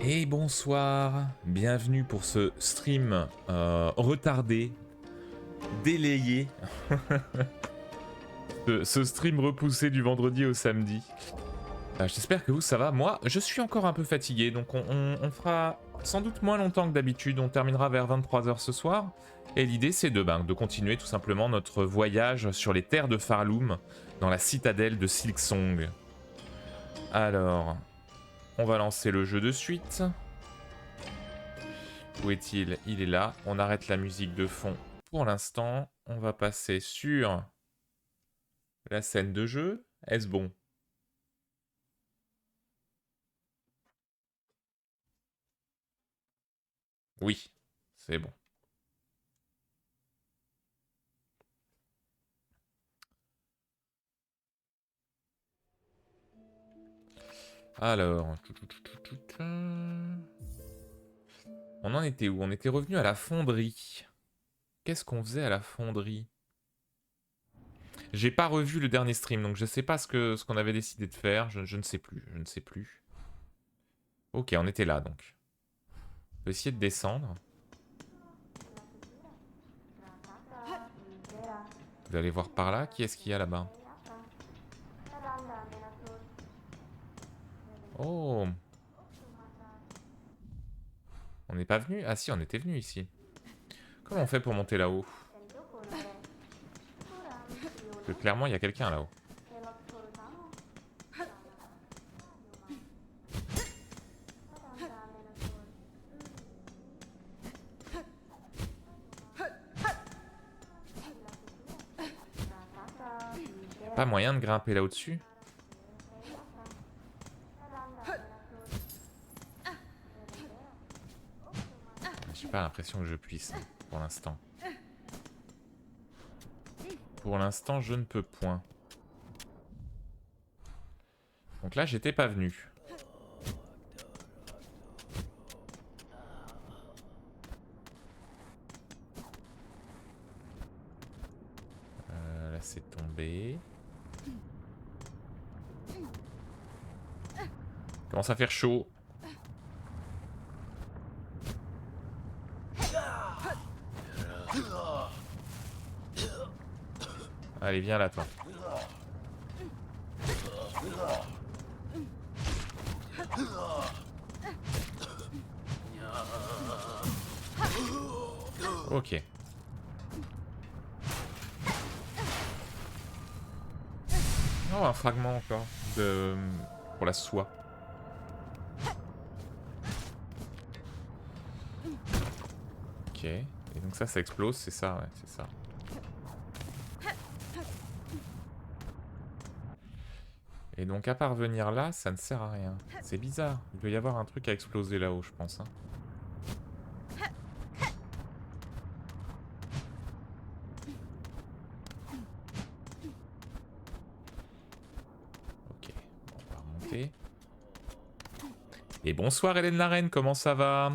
Et bonsoir, bienvenue pour ce stream retardé, délayé, ce stream repoussé du vendredi au samedi. J'espère que vous ça va, moi je suis encore un peu fatigué, donc on fera sans doute moins longtemps que d'habitude, on terminera vers 23 h ce soir. Et l'idée c'est de continuer tout simplement notre voyage sur les terres de Farloom, dans la citadelle de Silksong. Alors, on va lancer le jeu de suite. Où est-il? Il est là. On arrête la musique de fond pour l'instant. On va passer sur la scène de jeu. Est-ce bon? Oui, c'est bon. Alors... On en était où? On était revenu à la fonderie. Qu'est-ce qu'on faisait à la fonderie? J'ai pas revu le dernier stream, donc je sais pas ce qu'on avait décidé de faire. Je ne sais plus, je ne sais plus. Ok, on était là, donc. On peut essayer de descendre. Vous allez voir par là. Qui est-ce qu'il y a là-bas? Oh! On n'est pas venu? Ah si, on était venu ici. Comment on fait pour monter là-haut? Parce que clairement, il y a quelqu'un là-haut. Pas moyen de grimper là au-dessus? J'ai pas l'impression que je puisse, hein, pour l'instant. Pour l'instant, je ne peux point. Donc là, j'étais pas venu. Là, c'est tombé. Commence à faire chaud. Allez, viens là, toi. Ok. Oh, un fragment encore de... pour la soie. Ok. Et donc ça explose, c'est ça, ouais, c'est ça. Et donc à parvenir là, ça ne sert à rien. C'est bizarre. Il doit y avoir un truc à exploser là-haut, je pense. Hein. Ok, on va remonter. Et bonsoir Hélène la Reine, comment ça va?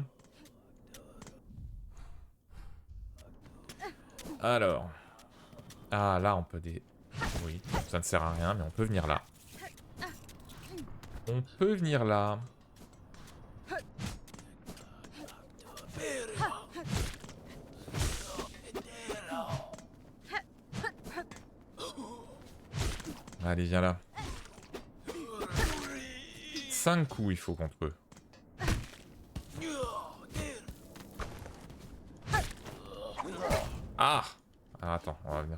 Alors... Ah, là, on peut des... Oui, ça ne sert à rien, mais on peut venir là. On peut venir là. Allez, viens là. 5 coups, il faut contre eux. Ah! Ah, attends, on va venir.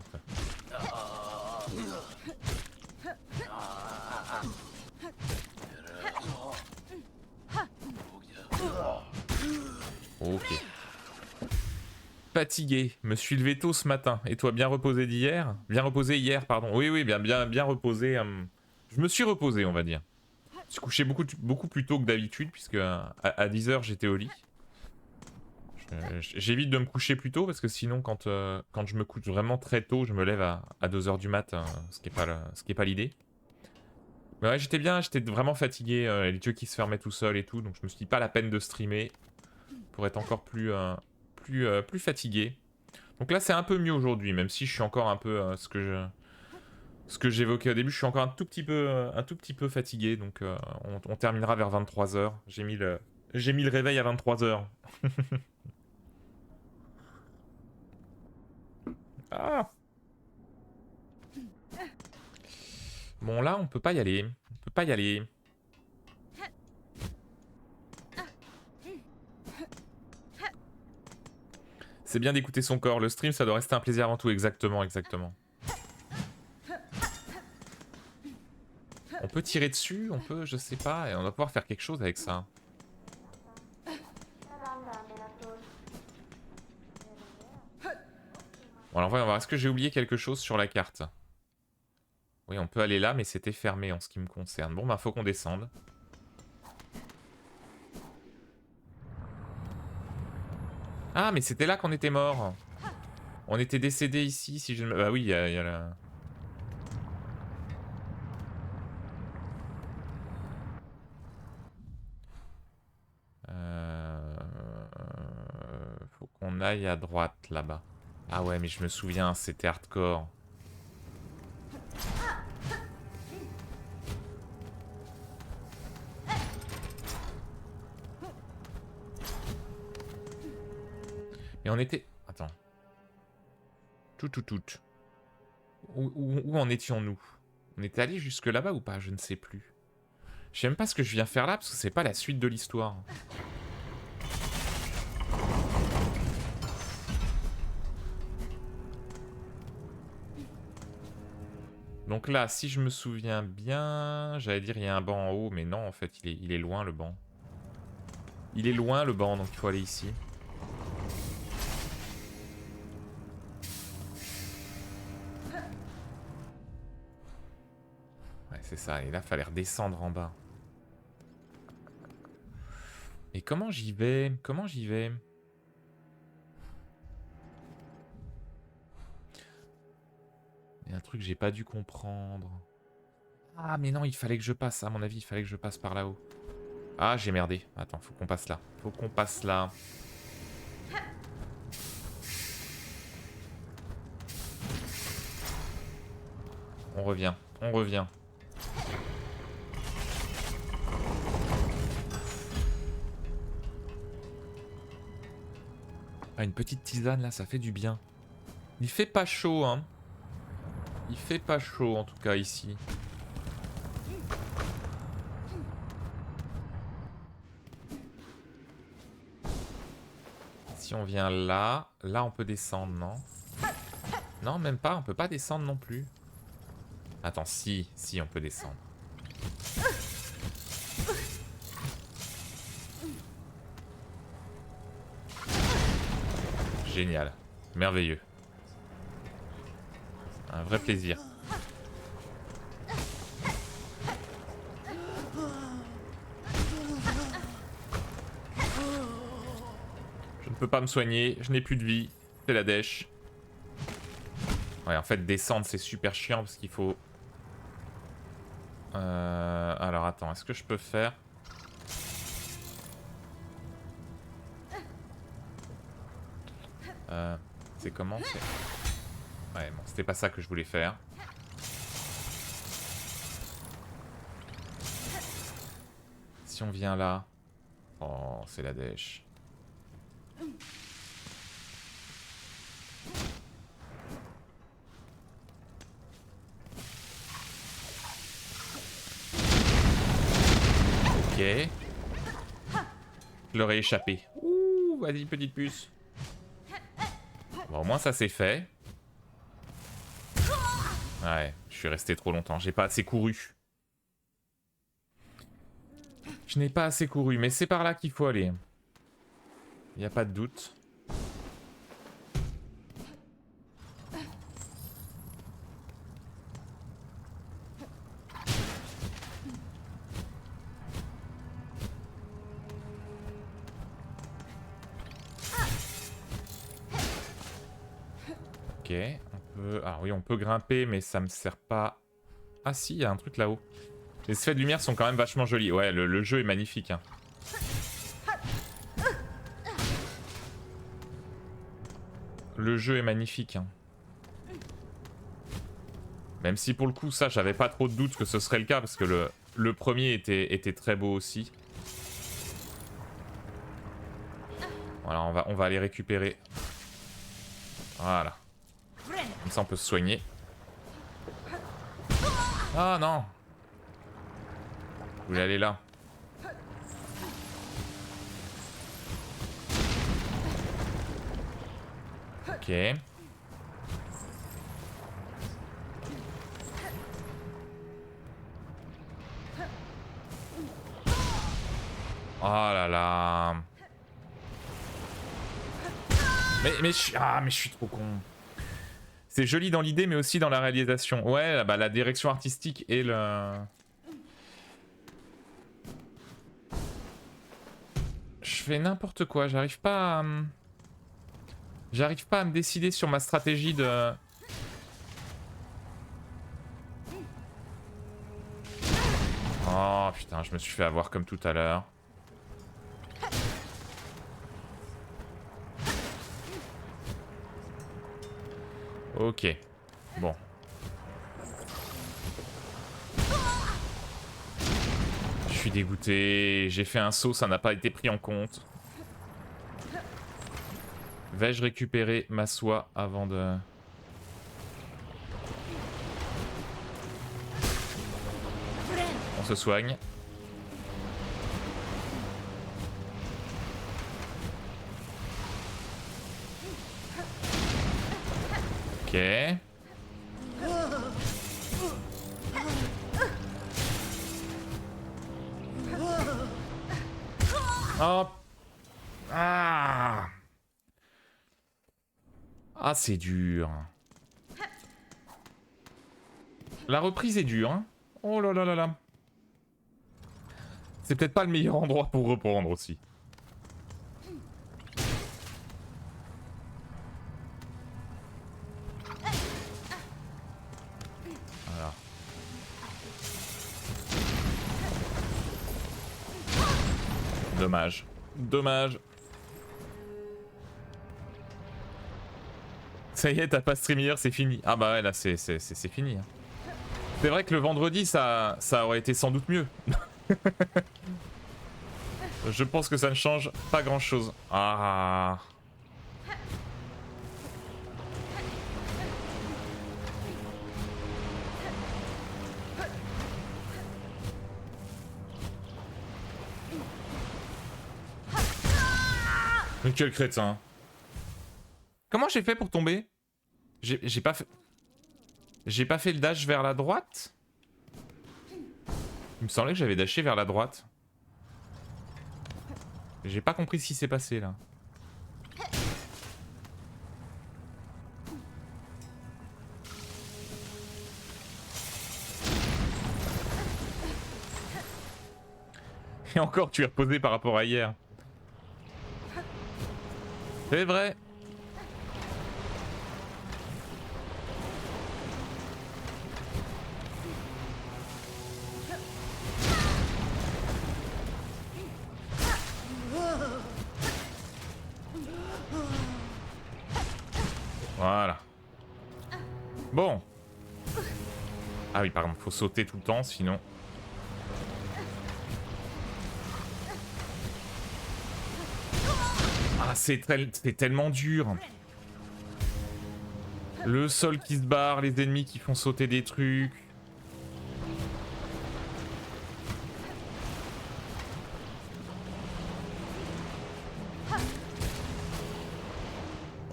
Ok. Fatigué, me suis levé tôt ce matin. Et toi, bien reposé d'hier? Bien reposé hier, pardon. Oui, oui, bien reposé. Je me suis reposé, on va dire. Je suis couché beaucoup plus tôt que d'habitude, puisque à 10 h j'étais au lit. J'évite de me coucher plus tôt, parce que sinon, quand je me couche vraiment très tôt, je me lève à 2 h du mat, ce qui est pas l'idée. Mais ouais, j'étais vraiment fatigué, les yeux qui se fermaient tout seul et tout, donc je me suis dit pas la peine de streamer pour être encore plus fatigué. Donc là, c'est un peu mieux aujourd'hui, même si je suis encore un peu ce que j'évoquais au début, je suis encore un tout petit peu fatigué, donc on terminera vers 23 h. J'ai mis le réveil à 23h. Ah. Bon là on peut pas y aller. On peut pas y aller. C'est bien d'écouter son corps. Le stream ça doit rester un plaisir avant tout. Exactement, exactement. On peut tirer dessus, on peut, je sais pas, et on va pouvoir faire quelque chose avec ça. Bon alors voyons voir, est-ce que j'ai oublié quelque chose sur la carte? Oui, on peut aller là, mais c'était fermé en ce qui me concerne. Bon bah faut qu'on descende. Ah mais c'était là qu'on était mort. On était décédé ici, si je ne... Bah oui, il y a la... Faut qu'on aille à droite là-bas. Ah ouais, mais je me souviens, c'était hardcore. Et on était... Attends. Tout. Où en étions-nous? On était allé jusque là-bas ou pas? Je ne sais plus. Je sais même pas ce que je viens faire là, parce que c'est pas la suite de l'histoire. Donc là, si je me souviens bien, j'allais dire il y a un banc en haut, mais non, en fait, il est loin le banc. Il est loin le banc, donc il faut aller ici. Ouais, c'est ça, et là, fallait redescendre en bas. Et comment j'y vais? Comment j'y vais? Il y a un truc que j'ai pas dû comprendre. Ah, mais non, il fallait que je passe, à mon avis, il fallait que je passe par là-haut. Ah, j'ai merdé. Attends, faut qu'on passe là. Faut qu'on passe là. On revient, on revient. Ah, une petite tisane là, ça fait du bien. Il fait pas chaud, hein. Il fait pas chaud en tout cas ici. Si on vient là, là on peut descendre, non? Non, même pas, on peut pas descendre non plus. Attends, si on peut descendre. Génial, merveilleux. Un vrai plaisir. Je ne peux pas me soigner, je n'ai plus de vie. C'est la dèche. Ouais, en fait, descendre, c'est super chiant parce qu'il faut... Alors, attends, est-ce que je peux faire... C'est comment? Ouais, bon, c'était pas ça que je voulais faire. Si on vient là... Oh, c'est la dèche. Ok. Je leur ai échappé. Ouh, vas-y, petite puce. Bon, au moins ça c'est fait. Ouais, je suis resté trop longtemps. J'ai pas assez couru. Je n'ai pas assez couru, mais c'est par là qu'il faut aller. Y a pas de doute. Ok, on peut... Ah oui, on peut grimper, mais ça me sert pas... Ah si, il y a un truc là-haut. Les effets de lumière sont quand même vachement jolis. Ouais, le jeu est magnifique. Hein. Le jeu est magnifique. Hein. Même si pour le coup, ça, j'avais pas trop de doute que ce serait le cas, parce que le premier était très beau aussi. Voilà, on va aller récupérer. Voilà. Comme ça on peut se soigner. Ah non! Je voulais aller là. Ok. Oh là là. Mais je suis trop con. C'est joli dans l'idée mais aussi dans la réalisation. Ouais, bah la direction artistique et le... Je fais n'importe quoi, j'arrive pas à... J'arrive pas à me décider sur ma stratégie de... Oh putain, je me suis fait avoir comme tout à l'heure. Ok. Bon. Je suis dégoûté. J'ai fait un saut, ça n'a pas été pris en compte. Vais-je récupérer ma soie avant de... On se soigne. Ok. Oh. Ah. Ah, c'est dur. La reprise est dure, hein. Oh là là là là. C'est peut-être pas le meilleur endroit pour reprendre aussi. Voilà. Dommage. Dommage. Ça y est, t'as pas stream hier, c'est fini. Ah bah ouais, là c'est fini. Hein. C'est vrai que le vendredi, ça aurait été sans doute mieux. Je pense que ça ne change pas grand chose. Ah. Mais quel crétin. Comment j'ai fait pour tomber? J'ai pas fait... J'ai pas fait le dash vers la droite? Il me semblait que j'avais dashé vers la droite. J'ai pas compris ce qui s'est passé là. Et encore, tu es reposé par rapport à hier. C'est vrai. Voilà. Bon. Ah oui, pardon, faut sauter tout le temps, sinon... Ah, c'est tellement dur. Le sol qui se barre, les ennemis qui font sauter des trucs.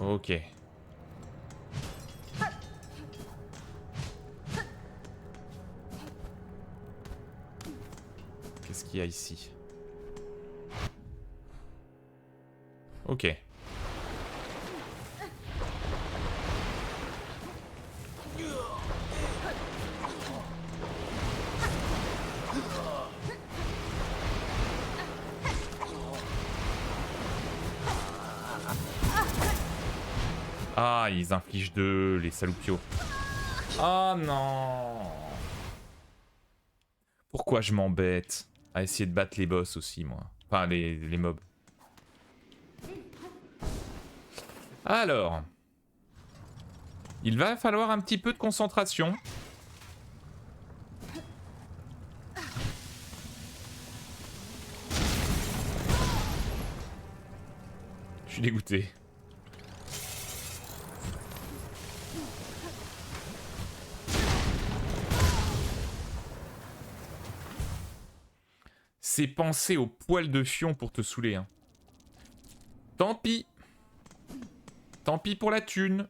Ok. Qu'est-ce qu'il y a ici? Ok. Ah, ils infligent 2, les saloupios. Oh non. Pourquoi je m'embête à essayer de battre les boss aussi, moi? Enfin, les mobs. Alors. Il va falloir un petit peu de concentration. Je suis dégoûté. C'est penser au poil de fion pour te saouler. Hein. Tant pis. Tant pis pour la thune.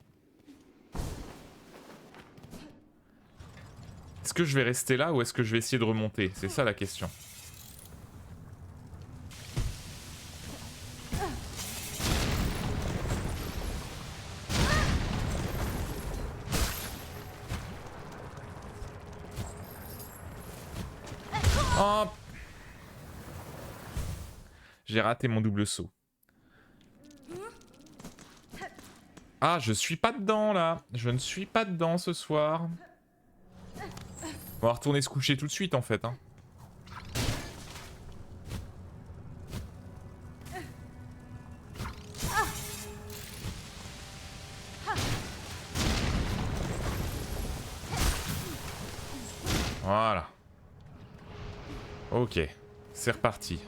Est-ce que je vais rester là ou est-ce que je vais essayer de remonter? C'est ça la question. Oh! J'ai raté mon double saut. Ah, je suis pas dedans là. Je ne suis pas dedans ce soir. On va retourner se coucher tout de suite en fait. Hein. Voilà. Ok, c'est reparti.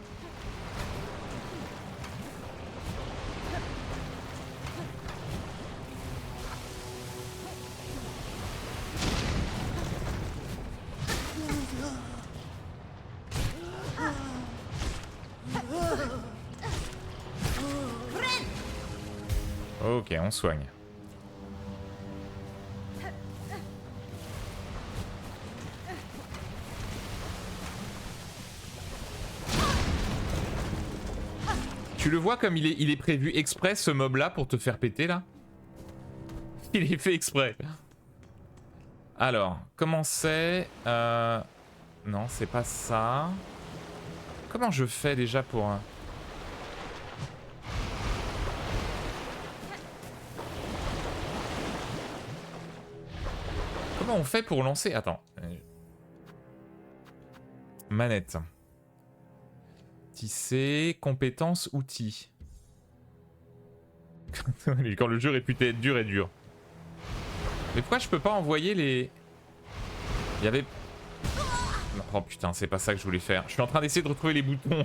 Ok, on soigne. Tu le vois comme il est prévu exprès ce mob là pour te faire péter là? Il est fait exprès. Alors, comment c'est Non, c'est pas ça. Comment je fais déjà pour... Comment on fait pour lancer? Attends. Manette. Tisser, compétences, outils. Quand le jeu est réputé être dur et dur. Mais pourquoi je peux pas envoyer les... Il y avait... Oh putain, c'est pas ça que je voulais faire. Je suis en train d'essayer de retrouver les boutons.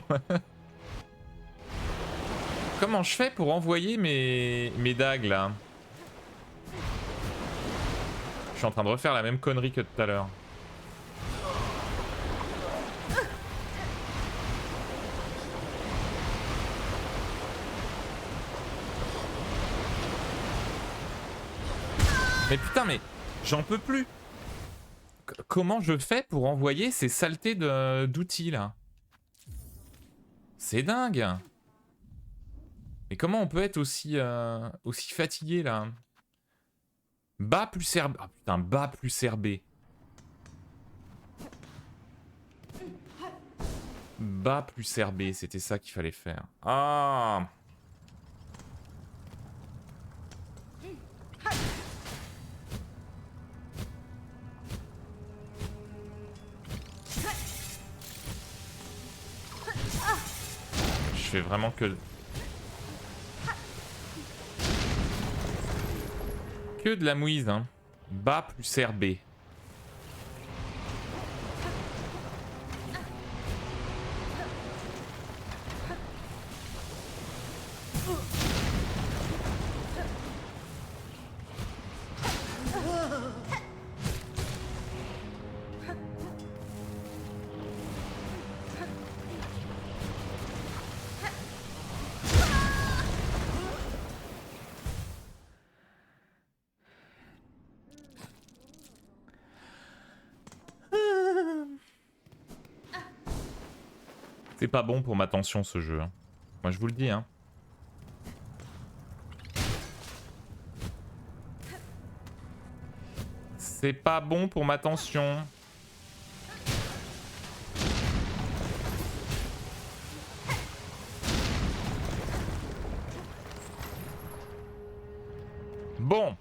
Comment je fais pour envoyer mes dagues là? Je suis en train de refaire la même connerie que tout à l'heure. Mais putain, mais j'en peux plus. Comment je fais pour envoyer ces saletés d'outils là? C'est dingue. Mais comment on peut être aussi fatigué là? Bas plus RB. Ah putain, bas plus RB. Bas plus RB, c'était ça qu'il fallait faire. Ah! Je fais vraiment que de la mouise, hein. Bas plus RB. C'est pas bon pour ma tension ce jeu. Hein. Moi je vous le dis. Hein. C'est pas bon pour ma tension. Bon.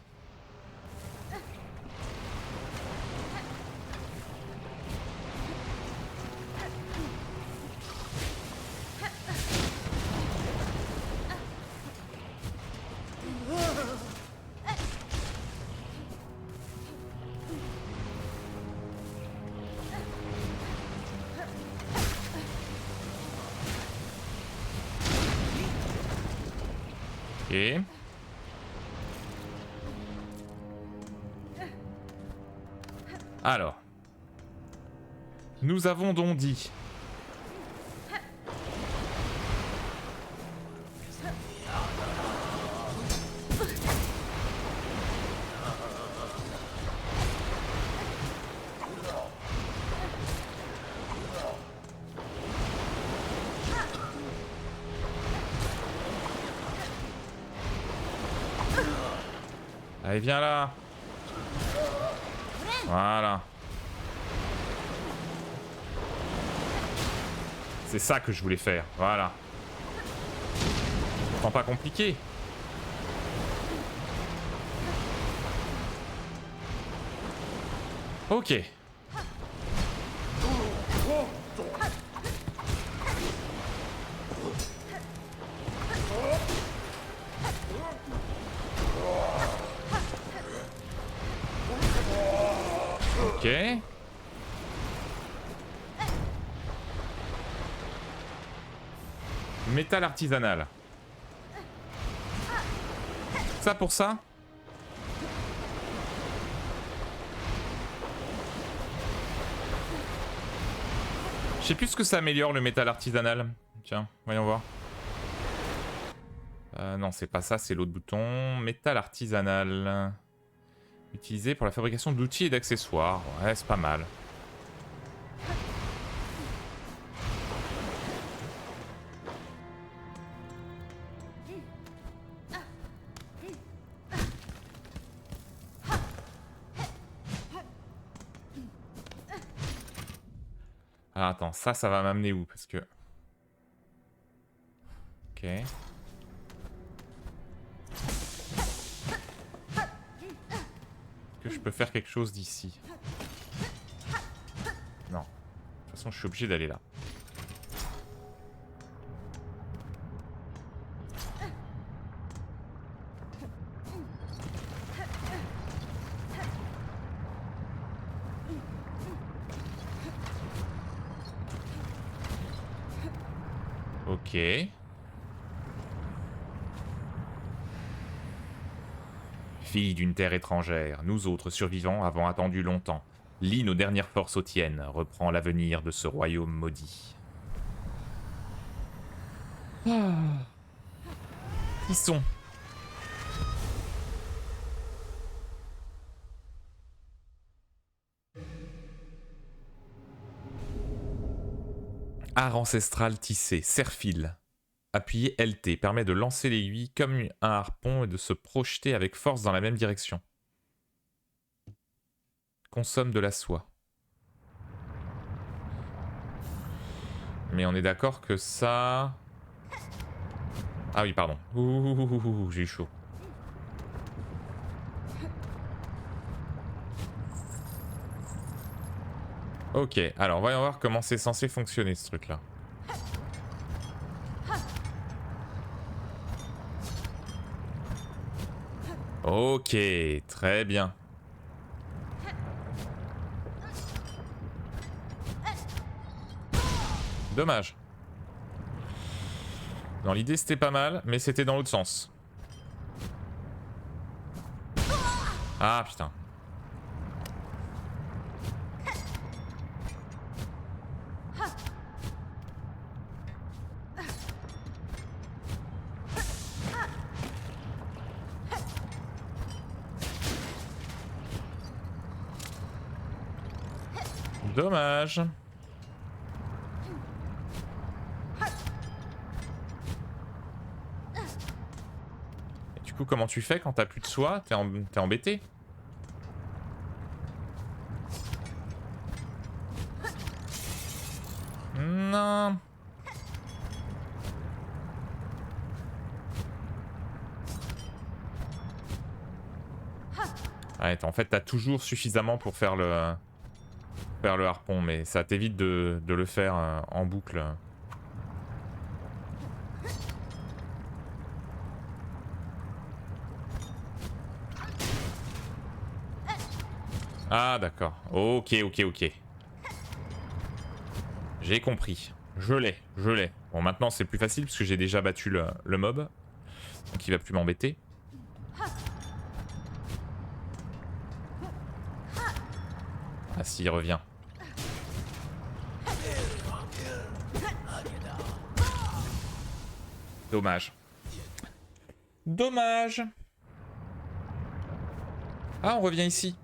Ok. Alors. Nous avons donc dit... Allez, viens là. Voilà. C'est ça que je voulais faire. Voilà. Pourtant pas compliqué. Ok. Ok. Métal artisanal. Ça pour ça? Je sais plus ce que ça améliore le métal artisanal. Tiens, voyons voir. Non, c'est pas ça, c'est l'autre bouton. Métal artisanal. Utilisé pour la fabrication d'outils et d'accessoires. Ouais, c'est pas mal. Ah, attends, ça va m'amener où? Parce que... Ok. Est-ce que je peux faire quelque chose d'ici? Non. De toute façon, je suis obligé d'aller là. Ok. Fille d'une terre étrangère, nous autres survivants avons attendu longtemps. Lie nos dernières forces aux tiennes, reprend l'avenir de ce royaume maudit. Ils sont. Art ancestral tissé, serre-fil. Appuyez LT permet de lancer l'aiguille comme un harpon et de se projeter avec force dans la même direction. Consomme de la soie. Mais on est d'accord que ça... Ah oui, pardon. Ouh, j'ai eu chaud. Ok, alors voyons voir comment c'est censé fonctionner ce truc-là. Ok, très bien. Dommage. Dans l'idée c'était pas mal, mais c'était dans l'autre sens. Ah putain. Dommage. Et du coup, comment tu fais quand t'as plus de soie? T'es embêté? Non. Ouais, en fait, t'as toujours suffisamment pour faire le harpon, mais ça t'évite de le faire en boucle. Ah d'accord. Ok. J'ai compris. Je l'ai. Bon, maintenant c'est plus facile parce que j'ai déjà battu le mob. Donc il va plus m'embêter. Ah si, il revient. Dommage. Dommage. Ah, on revient ici.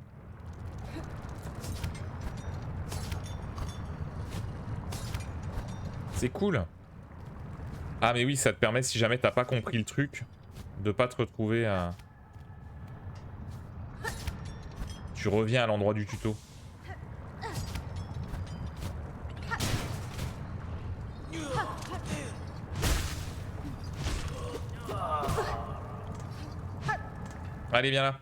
C'est cool. Ah mais oui, ça te permet, si jamais t'as pas compris le truc, de pas te retrouver à... Tu reviens à l'endroit du tuto. Allez, viens là.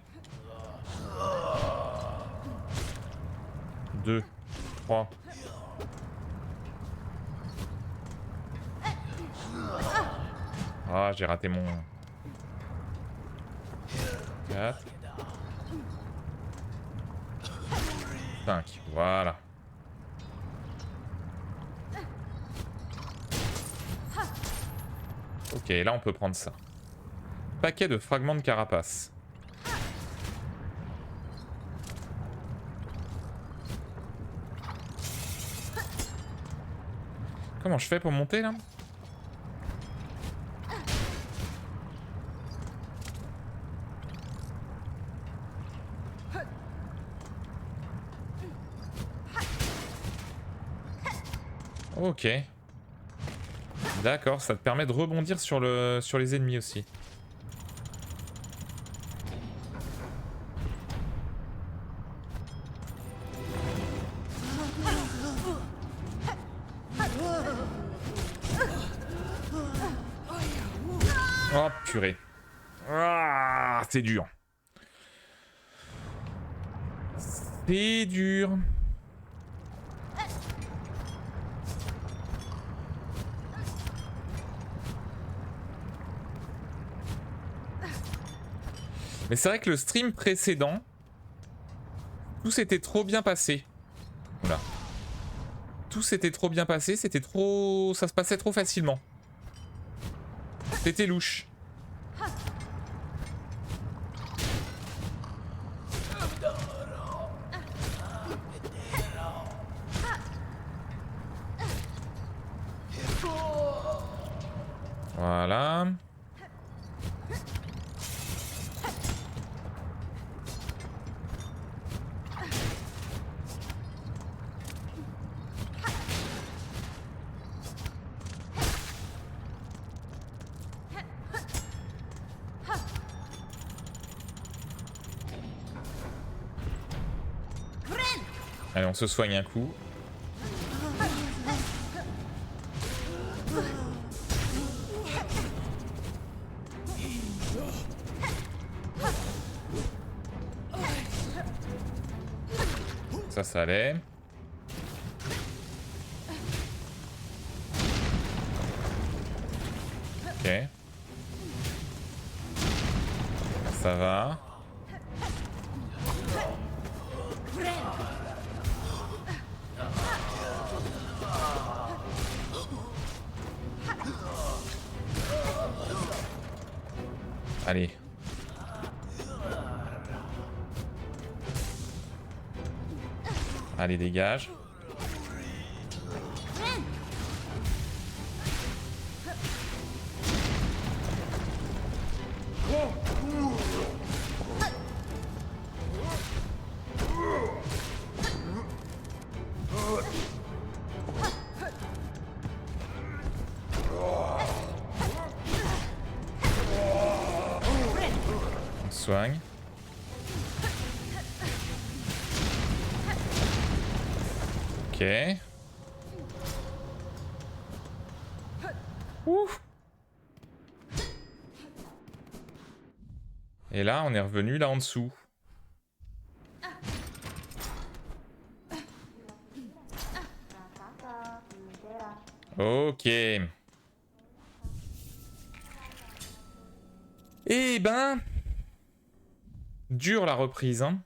2, 3. Ah, j'ai raté mon... 4. 5, voilà. Ok, là on peut prendre ça. Paquet de fragments de carapace. Comment je fais pour monter là? Ok. D'accord, ça te permet de rebondir sur les ennemis aussi. Oh purée. Ah, c'est dur. C'est dur. Mais c'est vrai que le stream précédent, tout s'était trop bien passé. Oula. Tout s'était trop bien passé, c'était trop... Ça se passait trop facilement. C'était louche. Voilà. Allez, on se soigne un coup. Ça allait. Ok. Ça va. Allez. Allez, dégage. On soigne. Ok. Ouf. Et là, on est revenu là en dessous. Ok. Eh ben... Dure la reprise, hein.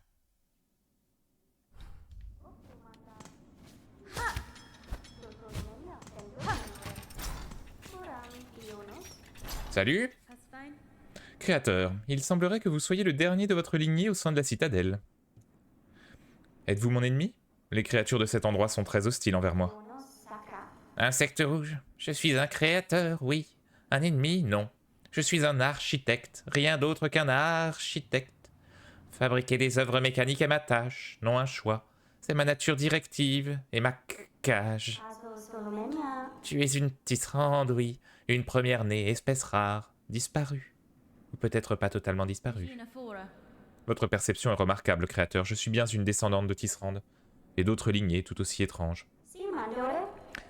Salut. Créateur, il semblerait que vous soyez le dernier de votre lignée au sein de la citadelle. Êtes-vous mon ennemi? Les créatures de cet endroit sont très hostiles envers moi. Insecte rouge, je suis un créateur, oui. Un ennemi, non. Je suis un architecte, rien d'autre qu'un architecte. Fabriquer des œuvres mécaniques est ma tâche, non un choix. C'est ma nature directive et ma cage. Tu es une tisserande, oui. Une première-née, espèce rare, disparue. Ou peut-être pas totalement disparue. Votre perception est remarquable, créateur. Je suis bien une descendante de tisserande. Et d'autres lignées tout aussi étranges.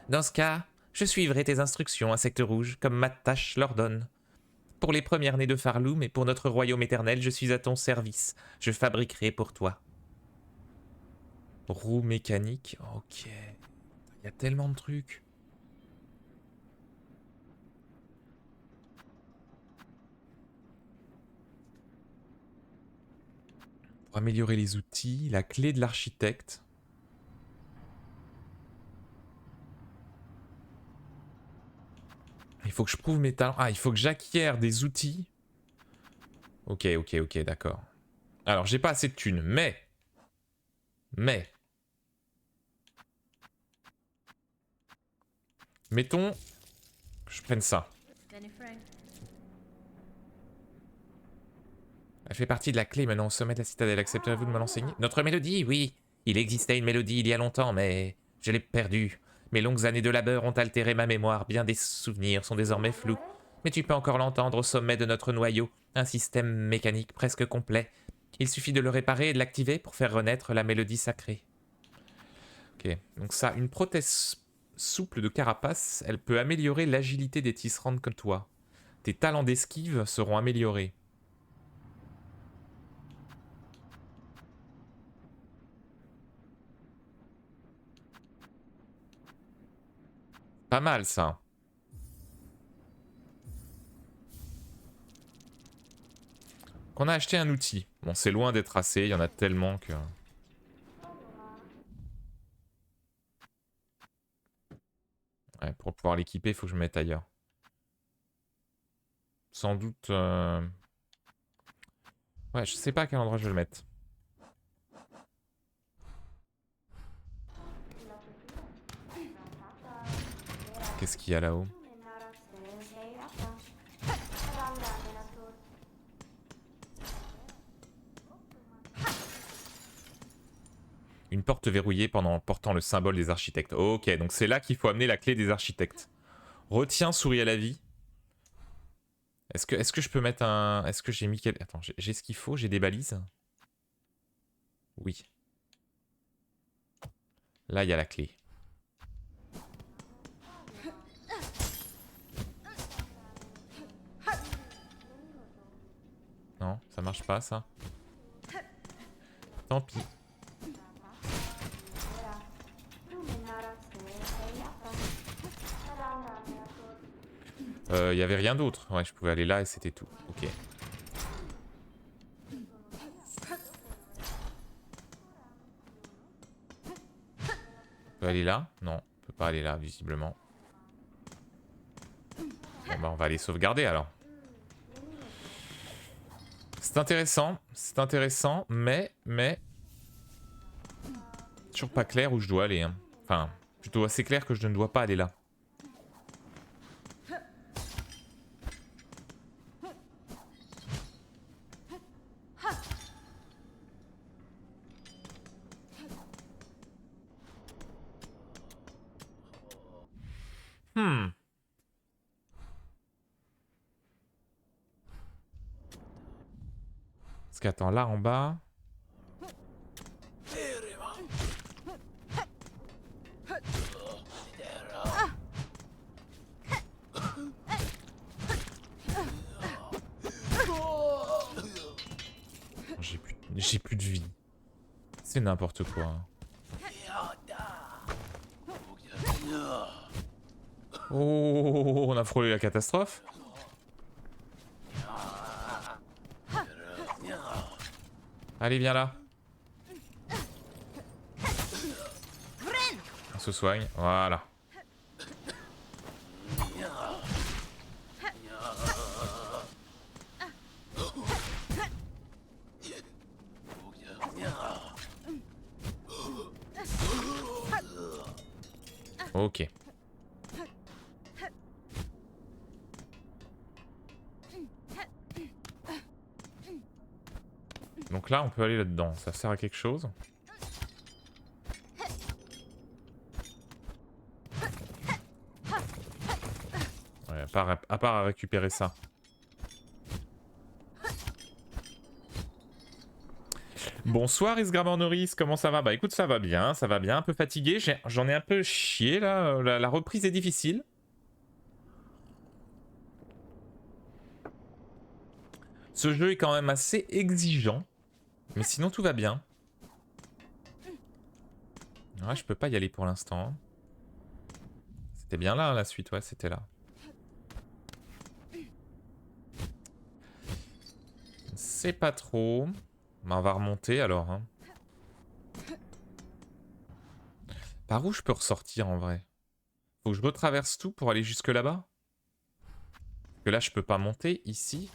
Dans ce cas, je suivrai tes instructions, insecte rouge, comme ma tâche l'ordonne. Pour les premières-nées de Farloom et pour notre royaume éternel, je suis à ton service. Je fabriquerai pour toi. Roue mécanique, ok. Il y a tellement de trucs. Pour améliorer les outils, la clé de l'architecte. Il faut que je prouve mes talents. Ah, il faut que j'acquière des outils. Ok, d'accord. Alors, j'ai pas assez de thunes, mais... Mettons que je prenne ça. Elle fait partie de la clé maintenant au sommet de la citadelle. Accepterez-vous de me l'enseigner? Notre mélodie, oui. Il existait une mélodie il y a longtemps, mais je l'ai perdue. Mes longues années de labeur ont altéré ma mémoire. Bien des souvenirs sont désormais flous. Mais tu peux encore l'entendre au sommet de notre noyau. Un système mécanique presque complet. Il suffit de le réparer et de l'activer pour faire renaître la mélodie sacrée. Ok, donc ça, une prothèse souple de carapace, elle peut améliorer l'agilité des tisserandes comme toi. Tes talents d'esquive seront améliorés. Pas mal ça. Qu'on a acheté un outil. Bon, c'est loin d'être assez, il y en a tellement que... Ouais, pour pouvoir l'équiper, il faut que je me mette ailleurs. Sans doute... Ouais, je sais pas à quel endroit je vais le mettre. Qu'est-ce qu'il y a là-haut? Une porte verrouillée portant le symbole des architectes. Ok, donc c'est là qu'il faut amener la clé des architectes. Retiens, souris à la vie. Est-ce que je peux mettre un... Est-ce que j'ai mis... Attends, j'ai ce qu'il faut? J'ai des balises? Oui. Là, il y a la clé. Non, ça marche pas, ça. Tant pis. Il y avait rien d'autre. Ouais, je pouvais aller là et c'était tout. Ok. On peut aller là? Non, on peut pas aller là, visiblement. Bon bah on va aller sauvegarder alors. C'est intéressant, mais... Toujours pas clair où je dois aller. Hein. Enfin, plutôt assez clair que je ne dois pas aller là. Parce qu'attends, là en bas... J'ai plus de vie. C'est n'importe quoi. Oh, on a frôlé la catastrophe. Allez, viens là. On se soigne, voilà. Ok. Donc là, on peut aller là-dedans. Ça sert à quelque chose? Ouais, à part à récupérer ça. Bonsoir Isgramor Norris, comment ça va? Bah écoute, ça va bien, un peu fatigué. J'en ai un peu chié là, la reprise est difficile. Ce jeu est quand même assez exigeant, mais sinon tout va bien. Ouais, je peux pas y aller pour l'instant. C'était bien là, la suite, ouais, c'était là. C'est pas trop. Bah, on va remonter alors. Hein. Par où je peux ressortir en vrai? Faut que je retraverse tout pour aller jusque là-bas? Parce que là, je peux pas monter ici.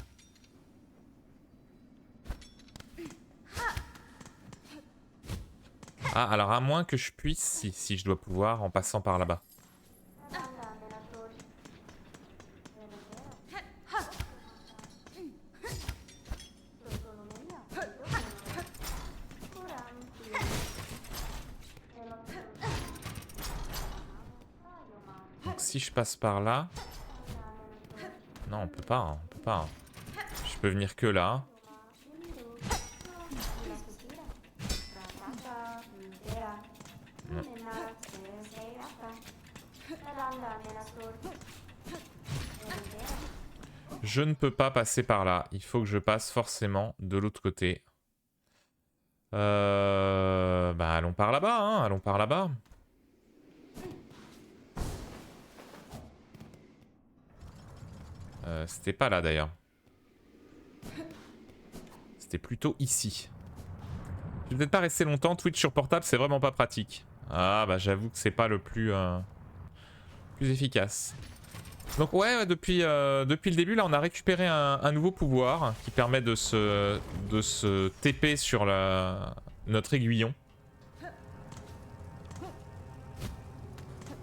Ah, alors à moins que je puisse, si je dois pouvoir, en passant par là-bas. Donc si je passe par là... Non, on peut pas, hein, on peut pas. Hein. Je peux venir que là. Non. Je ne peux pas passer par là. Il faut que je passe forcément de l'autre côté. Bah allons par là-bas, hein. Allons par là-bas. C'était pas là d'ailleurs. C'était plutôt ici. Je vais peut-être pas rester longtemps. Twitch sur portable, c'est vraiment pas pratique. Ah bah j'avoue que c'est pas le plus efficace. Donc ouais, depuis le début, là, on a récupéré un nouveau pouvoir qui permet de se TP sur notre aiguillon.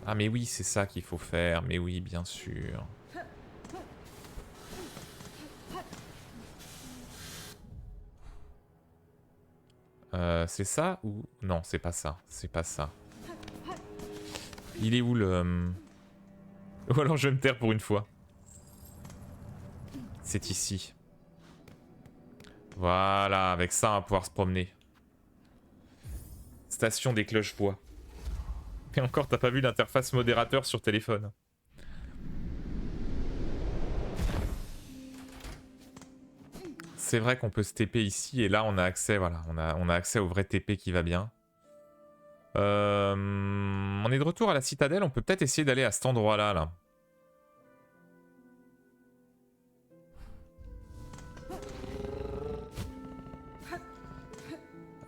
Ah mais oui, c'est ça qu'il faut faire. Mais oui, bien sûr. C'est ça ou... Non, c'est pas ça. C'est pas ça. Il est où le... Ou alors je vais me taire pour une fois. C'est ici. Voilà, avec ça, on va pouvoir se promener. Station des cloches-voix. Et encore, t'as pas vu l'interface modérateur sur téléphone. C'est vrai qu'on peut se TP ici, et là, on a accès, voilà. On a accès au vrai TP qui va bien. On est de retour à la citadelle, on peut peut-être essayer d'aller à cet endroit-là, là.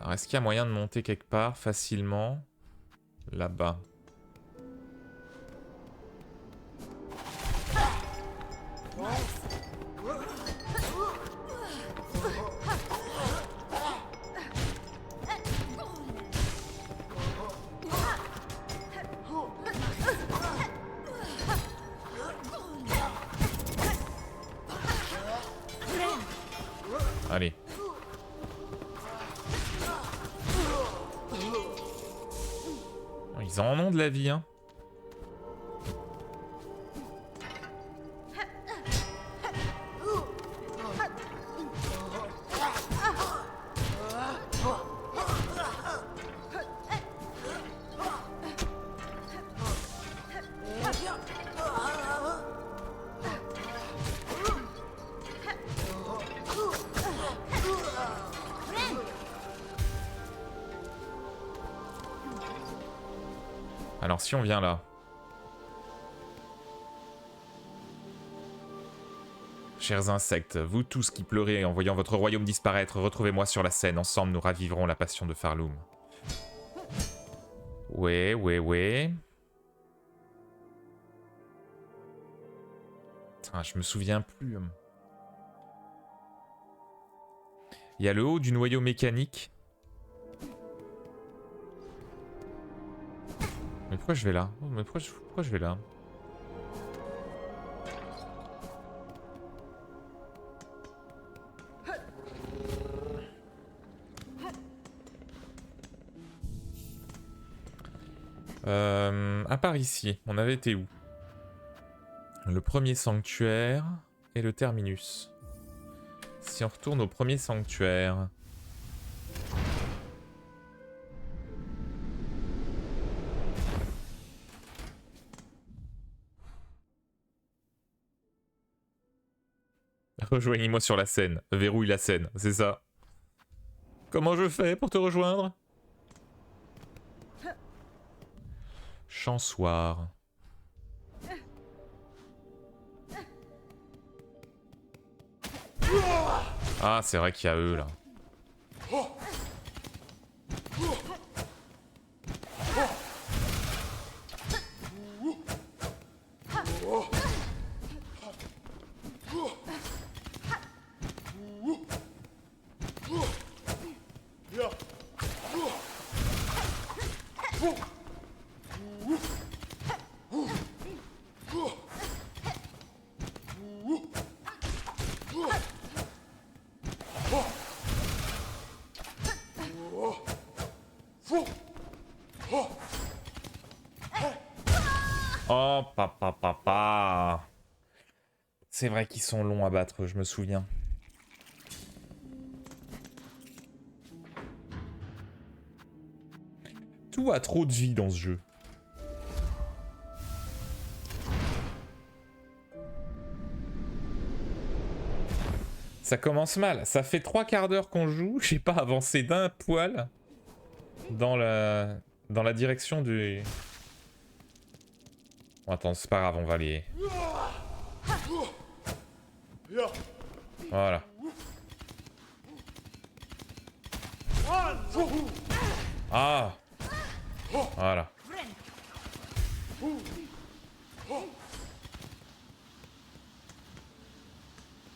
Alors, est-ce qu'il y a moyen de monter quelque part facilement? Là-bas. Allez. Ils en ont de la vie, hein. Alors si on vient là. Chers insectes, vous tous qui pleurez en voyant votre royaume disparaître, retrouvez-moi sur la scène. Ensemble, nous raviverons la passion de Farloom. Ouais, ouais, ouais. Ah, je me souviens plus. Il y a le haut du noyau mécanique. Mais Pourquoi je vais là? Oh, mais pourquoi je vais là? À part ici, on avait été où? Le premier sanctuaire et le terminus. Si on retourne au premier sanctuaire... Rejoignez-moi sur la scène. Verrouille la scène, c'est ça. Comment je fais pour te rejoindre? Chansoir. Ah, c'est vrai qu'il y a eux là. Oh, papa. C'est vrai qu'ils sont longs à battre, je me souviens. Tout a trop de vie dans ce jeu. Ça commence mal. Ça fait 3 quarts d'heure qu'on joue. J'ai pas avancé d'un poil dans la direction du... Bon, attends, c'est pas grave, on va les... Voilà. Ah! Voilà.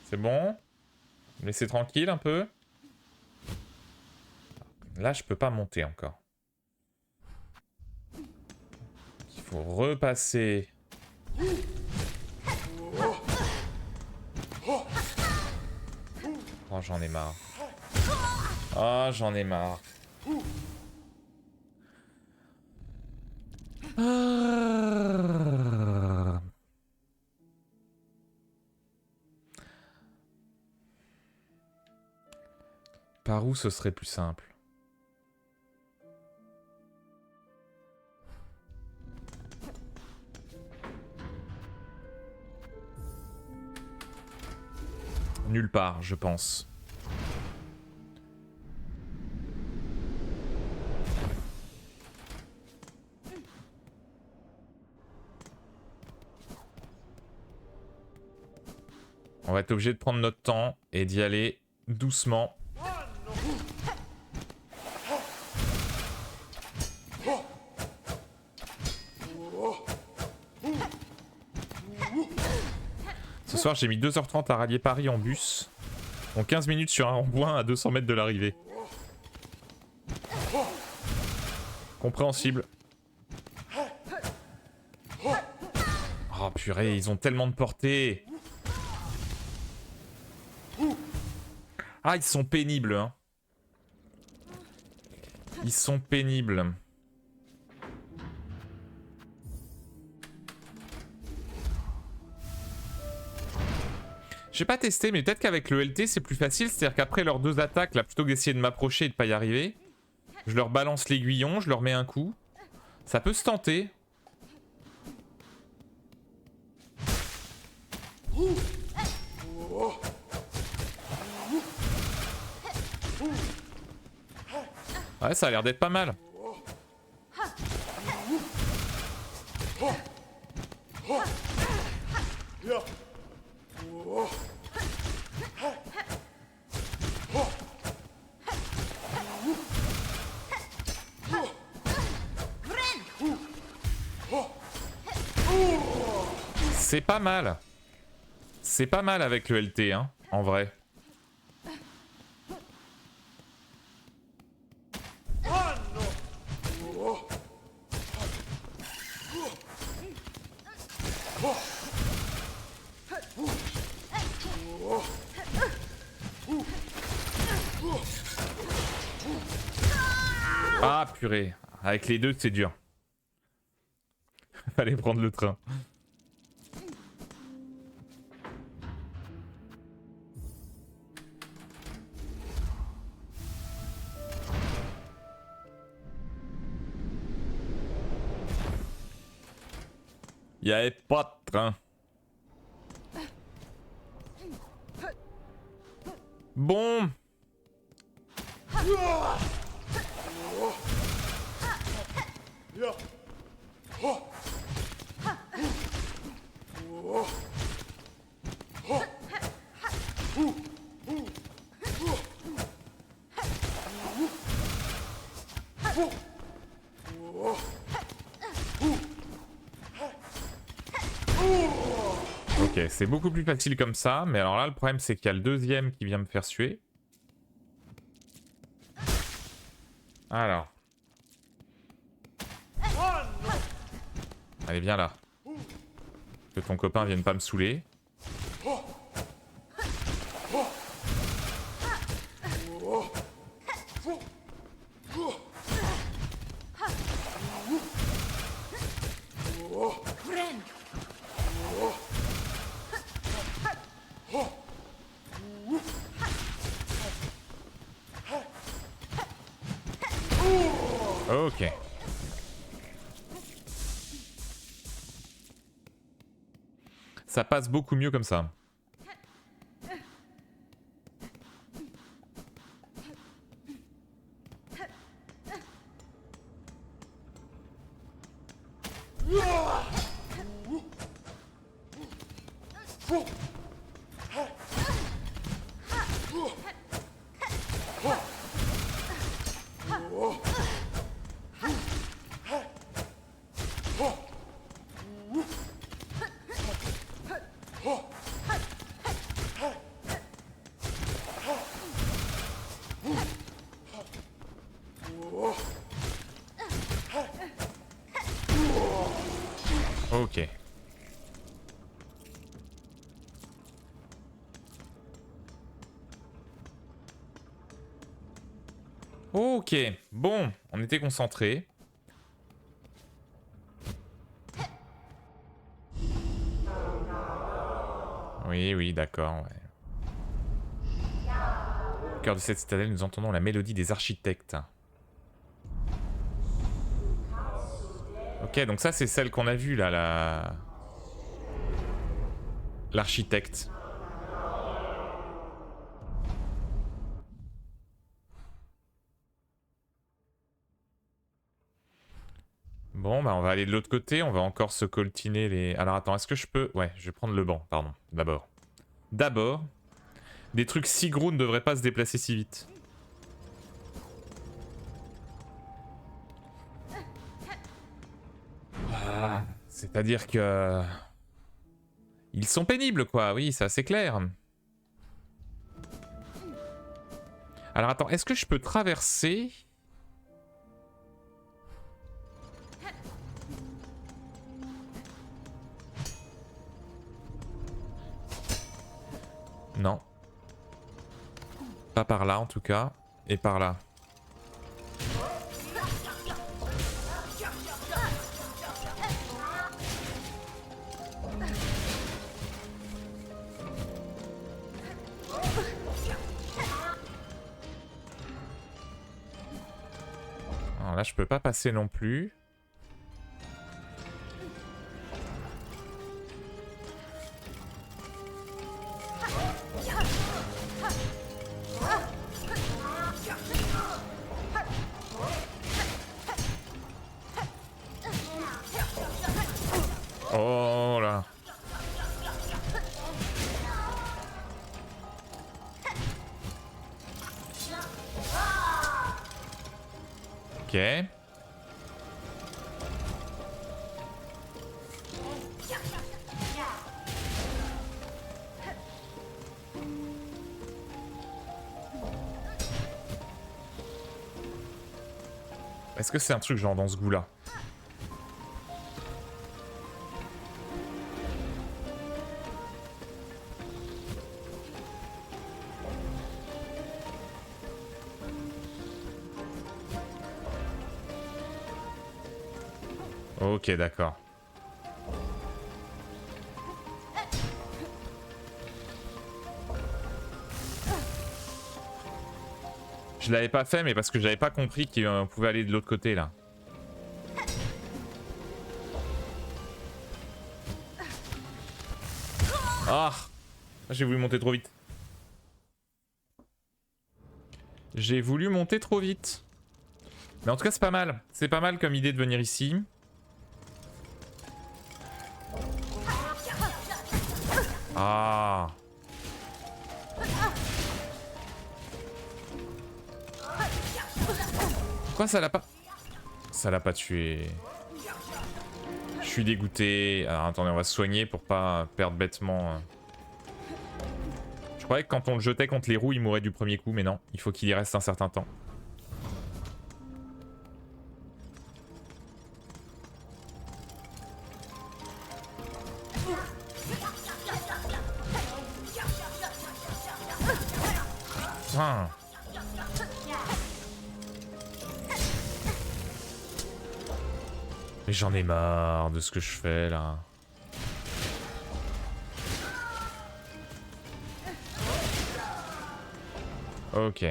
C'est bon? Me laissez tranquille un peu? Là, je peux pas monter encore. Il faut repasser. Oh, j'en ai marre. Oh, j'en ai marre. Ah. Par où ce serait plus simple? Nulle part, je pense. On va être obligé de prendre notre temps et d'y aller doucement. Ce soir, j'ai mis 2h30 à rallier Paris en bus. Donc 15 minutes sur un rond-point à 200 mètres de l'arrivée. Compréhensible. Oh purée, ils ont tellement de portée. Ah, ils sont pénibles, hein. Ils sont pénibles. J'ai pas testé, mais peut-être qu'avec le LT c'est plus facile. C'est-à-dire qu'après leurs 2 attaques, là, plutôt que d'essayer de m'approcher et de pas y arriver, je leur balance l'aiguillon, je leur mets un coup. Ça peut se tenter. Ouais, ça a l'air d'être pas mal. C'est pas mal. C'est pas mal avec le LT, hein, en vrai. Ah purée, avec les deux c'est dur. Fallait prendre le train. Il n'y avait pas de train. Bon. Ok, c'est beaucoup plus facile comme ça, mais alors là le problème c'est qu'il y a le deuxième qui vient me faire suer. Alors. Allez, viens là. Que ton copain vienne pas me saouler. Ok. Ça passe beaucoup mieux comme ça. Ok. Ok, bon, on était concentrés. Oui, oui, d'accord, ouais. Au cœur de cette citadelle, nous entendons la mélodie des architectes. Ok, donc ça c'est celle qu'on a vue là, l'architecte. Bon, bah on va aller de l'autre côté, on va encore se coltiner les... Alors attends, est-ce que je peux... Ouais, je vais prendre le banc, pardon, d'abord. D'abord, des trucs si gros ne devraient pas se déplacer si vite. Ah, c'est-à-dire que... Ils sont pénibles quoi, oui, ça c'est clair. Alors attends, est-ce que je peux traverser... Non. Pas par là en tout cas. Et par là. Alors là je peux pas passer non plus. Oh là. Ok. Est-ce que c'est un truc genre dans ce goût-là? Ok, d'accord. Je l'avais pas fait, mais parce que j'avais pas compris qu'on pouvait aller de l'autre côté là. Ah, j'ai voulu monter trop vite. J'ai voulu monter trop vite. Mais en tout cas, c'est pas mal. C'est pas mal comme idée de venir ici. Ah. Pourquoi ça l'a pas... Ça l'a pas tué. Je suis dégoûté. Alors attendez, on va se soigner pour pas perdre bêtement. Je croyais que quand on le jetait contre les roues, il mourrait du premier coup, mais non. Il faut qu'il y reste un certain temps. Ah. Mais j'en ai marre de ce que je fais là. Ok.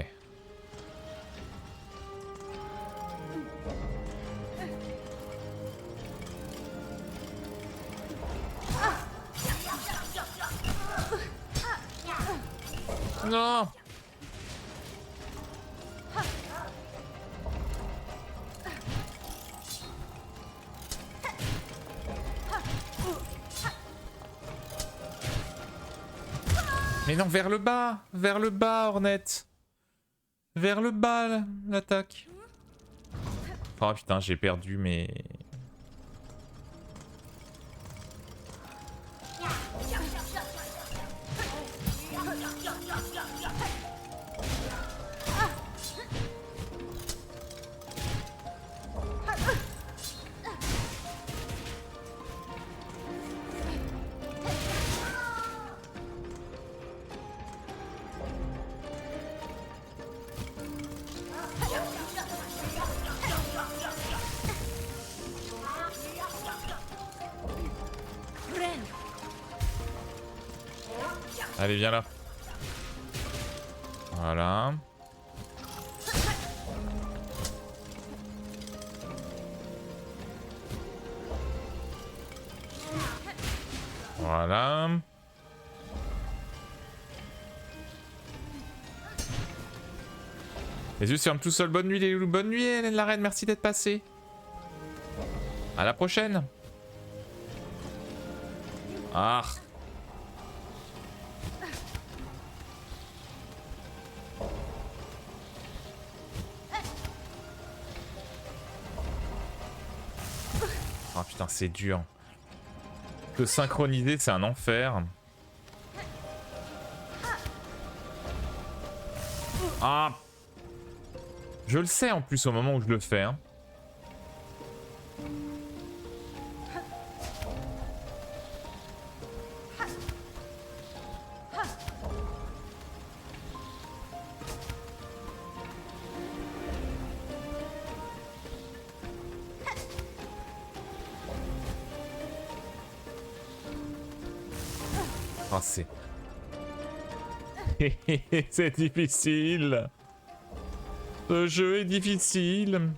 Non. Mais non, vers le bas, Hornet. Vers le bas, l'attaque. Oh putain, j'ai perdu mes... Allez, viens là. Voilà. Voilà. Les yeux se ferment tout seuls. Bonne nuit les loulous. Bonne nuit Hélène la reine. Merci d'être passée. À la prochaine. Ah. Oh putain, c'est dur. Se synchroniser, c'est un enfer. Ah. Je le sais en plus au moment où je le fais. Hein. Ah, c'est... c'est difficile. Ce jeu est difficile.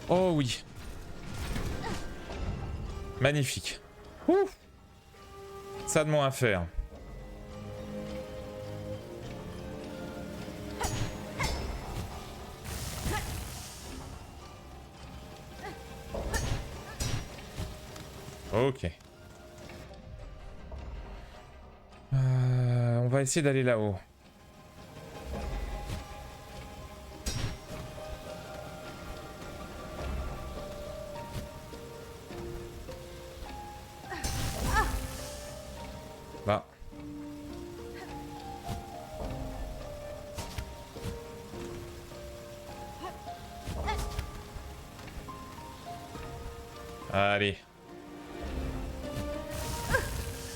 Oh oui. Magnifique. Ouf. Ça de moins à faire. Ok. On va essayer d'aller là-haut. Bah. Allez.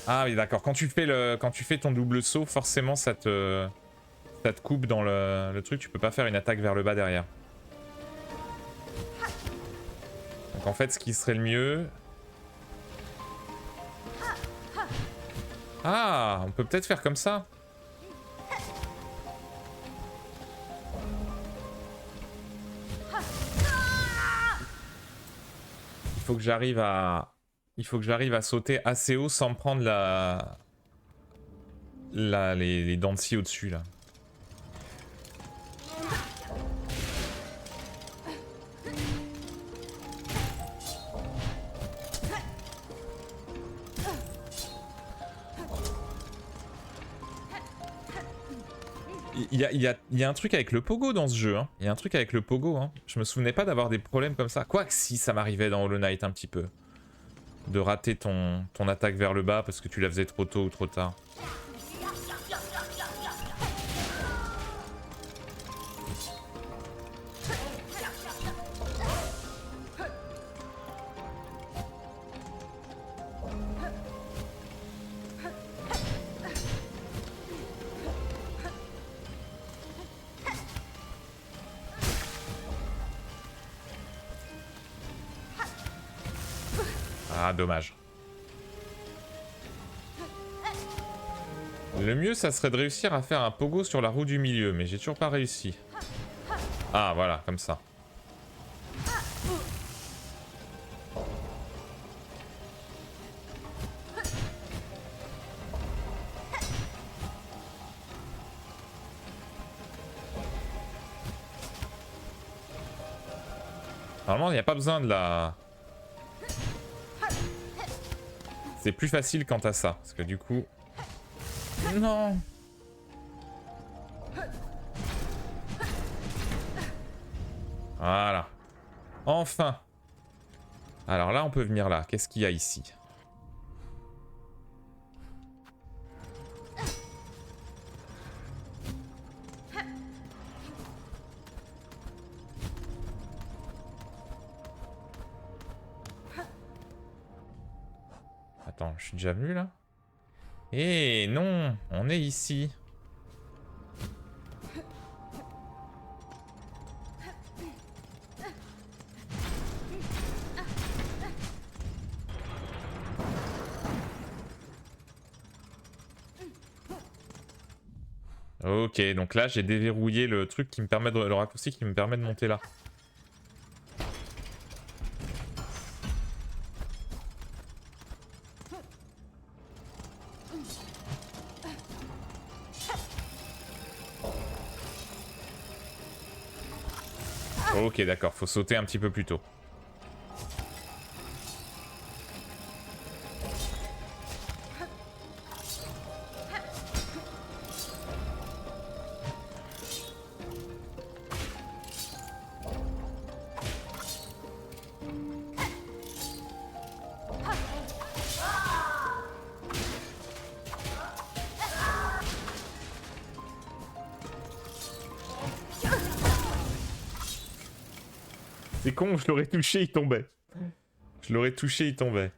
Ah oui d'accord, quand tu fais ton double saut, forcément ça te coupe dans le truc, tu peux pas faire une attaque vers le bas derrière. Donc en fait ce qui serait le mieux... Ah, on peut peut-être faire comme ça. Il faut que j'arrive à sauter assez haut sans me prendre les dents de scie au-dessus là. Il y a un truc avec le pogo dans ce jeu. Hein. Il y a un truc avec le pogo. Hein. Je me souvenais pas d'avoir des problèmes comme ça. Quoique si, ça m'arrivait dans Hollow Knight un petit peu. De rater ton attaque vers le bas parce que tu la faisais trop tôt ou trop tard. Ah, dommage. Le mieux, ça serait de réussir à faire un pogo sur la roue du milieu, mais j'ai toujours pas réussi. Ah, voilà, comme ça. Normalement, il n'y a pas besoin de la... C'est plus facile quant à ça, parce que du coup... Non. Voilà. Enfin. Alors là, on peut venir là. Qu'est-ce qu'il y a ici? Attends, je suis déjà venu là? Eh non, on est ici. Ok, donc là j'ai déverrouillé le truc qui me permet de... le raccourci qui me permet de monter là. Ok, d'accord, faut sauter un petit peu plus tôt. C'est con, je l'aurais touché, il tombait. Je l'aurais touché, il tombait.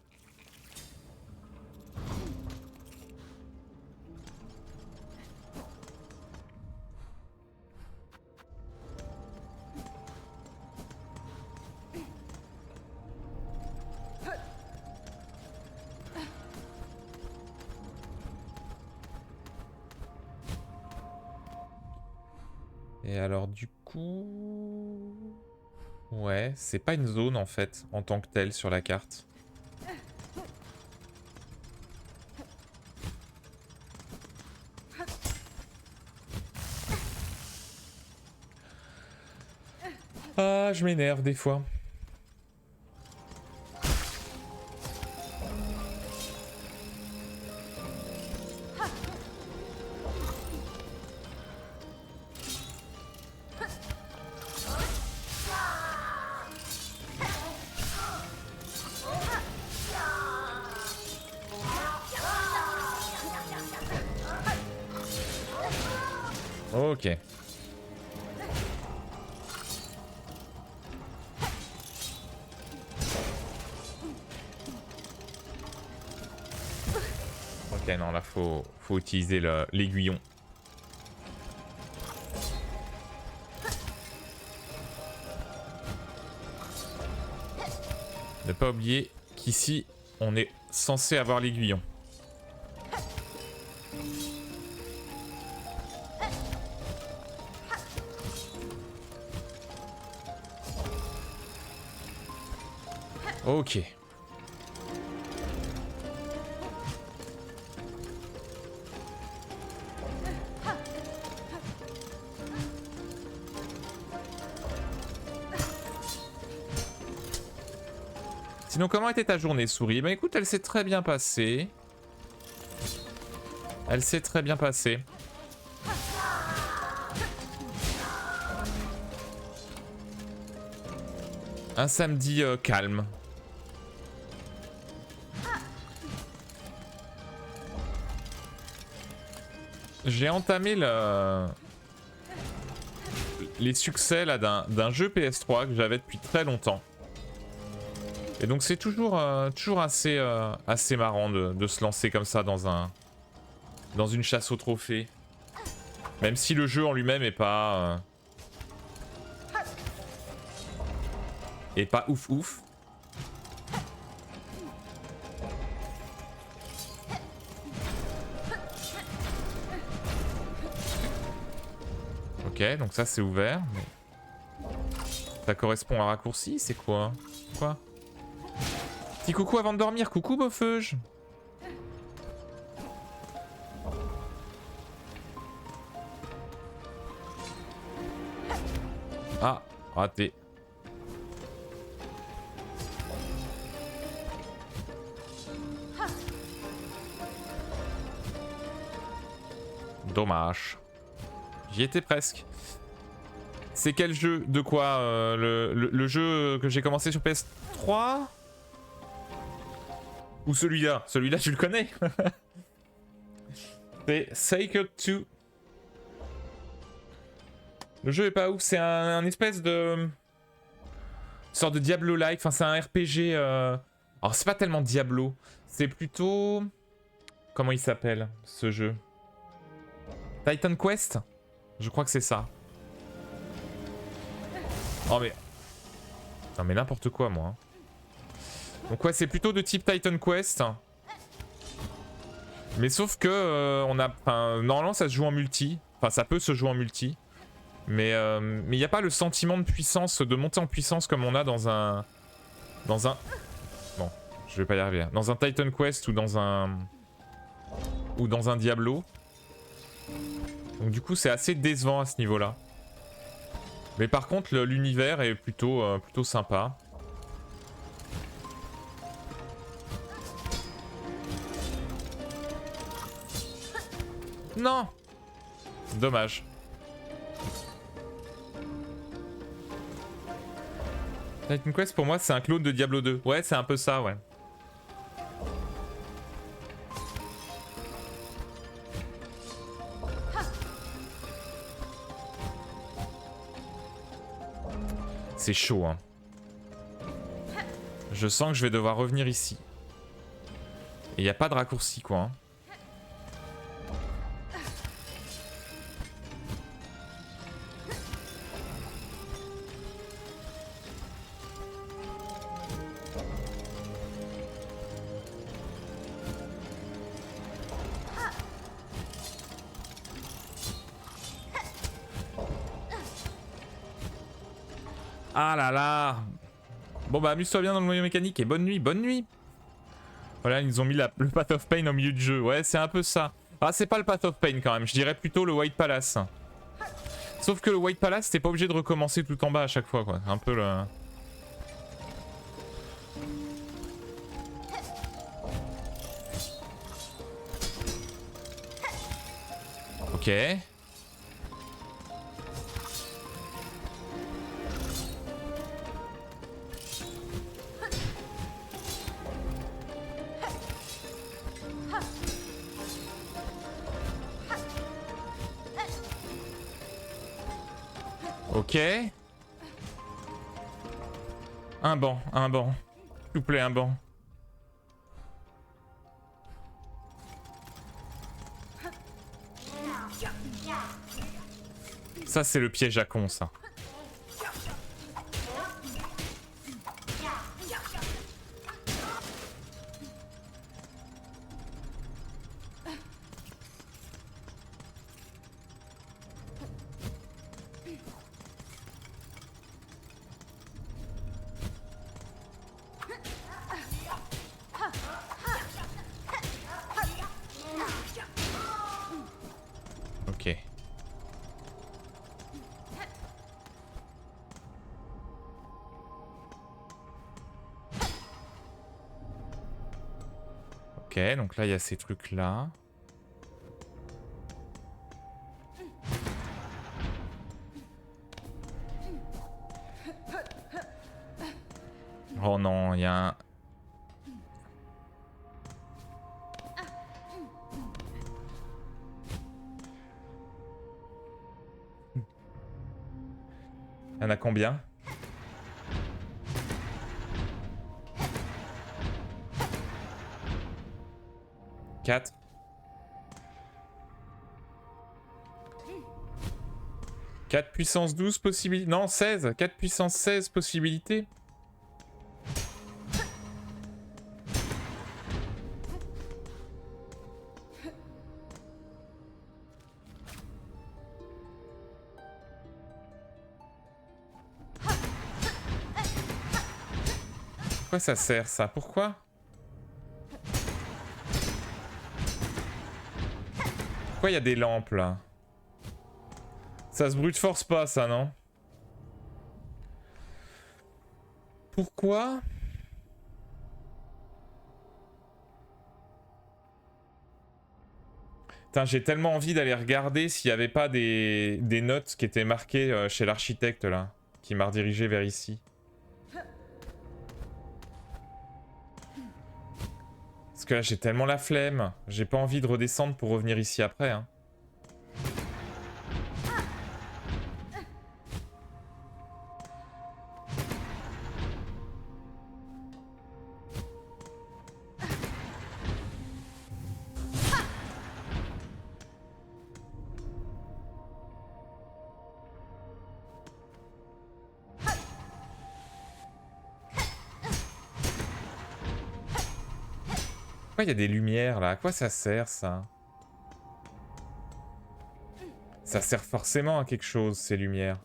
Et alors du coup... Ouais, c'est pas une zone en fait, en tant que telle sur la carte. Ah, je m'énerve des fois. Ok. Ok, non, là, faut utiliser l'aiguillon. Ne pas oublier qu'ici, on est censé avoir l'aiguillon. Ok. Sinon, comment était ta journée, souris? Bah écoute, elle s'est très bien passée. Elle s'est très bien passée. Un samedi calme. J'ai entamé les succès là d'un jeu PS3 que j'avais depuis très longtemps. Et donc c'est toujours assez marrant de se lancer comme ça dans une chasse au trophée. Même si le jeu en lui-même est pas ouf ouf. Ok, donc ça c'est ouvert. Mais... ça correspond à un raccourci, c'est quoi? Quoi? Petit coucou avant de dormir, coucou Beaufeuge. Ah, raté. Dommage. J'y étais presque. C'est quel jeu? De quoi le jeu que j'ai commencé sur PS3? Ou celui-là? Celui-là, tu le connais? C'est Sacred 2. Le jeu est pas ouf, c'est un espèce de... une sorte de Diablo-like, enfin c'est un RPG... Alors c'est pas tellement Diablo, c'est plutôt... comment il s'appelle ce jeu? Titan Quest? Je crois que c'est ça. Oh mais... non mais n'importe quoi moi. Hein. Donc ouais, c'est plutôt de type Titan Quest. Mais sauf que on a... enfin, normalement ça se joue en multi. Enfin ça peut se jouer en multi. Mais il n'y a pas le sentiment de puissance, de monter en puissance comme on a dans un... bon, je vais pas y arriver. Dans un Titan Quest ou dans un... Diablo. Donc du coup c'est assez décevant à ce niveau-là. Mais par contre l'univers est plutôt sympa. Non! Dommage. Titan Quest pour moi c'est un clone de Diablo 2. Ouais, c'est un peu ça, ouais. C'est chaud, hein. Je sens que je vais devoir revenir ici. Et il n'y a pas de raccourci, quoi. Hein. Ah là là. Bon bah amuse-toi bien dans le noyau mécanique et bonne nuit, bonne nuit. Voilà, ils ont mis le Path of Pain au milieu du jeu. Ouais, c'est un peu ça. Ah, c'est pas le Path of Pain quand même, je dirais plutôt le White Palace. Sauf que le White Palace, t'es pas obligé de recommencer tout en bas à chaque fois, quoi. Un peu le... ok. Ok. Un banc, un banc. S'il vous plaît, un banc. Ça, c'est le piège à con, ça. Ok. Ok, donc là, il y a ces trucs-là. Oh non, il y a un... Il y en a combien? 4. 4 puissance 12 possibilités. Non, 16. 4 puissance 16 possibilités. Pourquoi ça sert ça? Pourquoi? Pourquoi il y a des lampes là? Ça se brute force pas ça, non? Pourquoi? Putain, j'ai tellement envie d'aller regarder s'il n'y avait pas des notes qui étaient marquées chez l'architecte là, qui m'a redirigé vers ici. Parce que là j'ai tellement la flemme, j'ai pas envie de redescendre pour revenir ici après. Hein. Pourquoi il y a des lumières là? À quoi ça sert ça? Ça sert forcément à quelque chose ces lumières.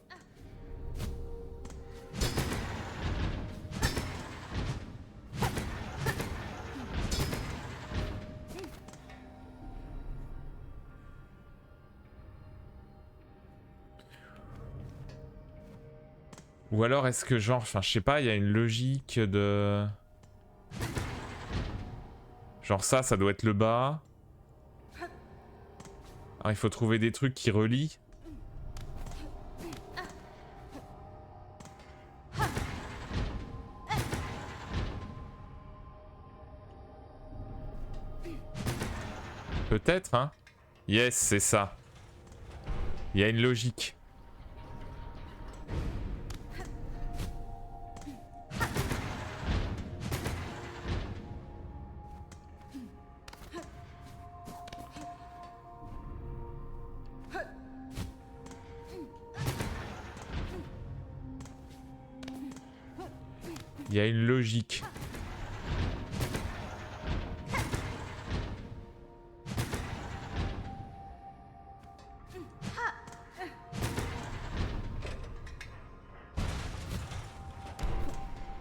Ou alors est-ce que genre, enfin je sais pas, il y a une logique de... Genre ça doit être le bas. Alors il faut trouver des trucs qui relient. Peut-être, hein? Yes, c'est ça. Il y a une logique. Il y a une logique.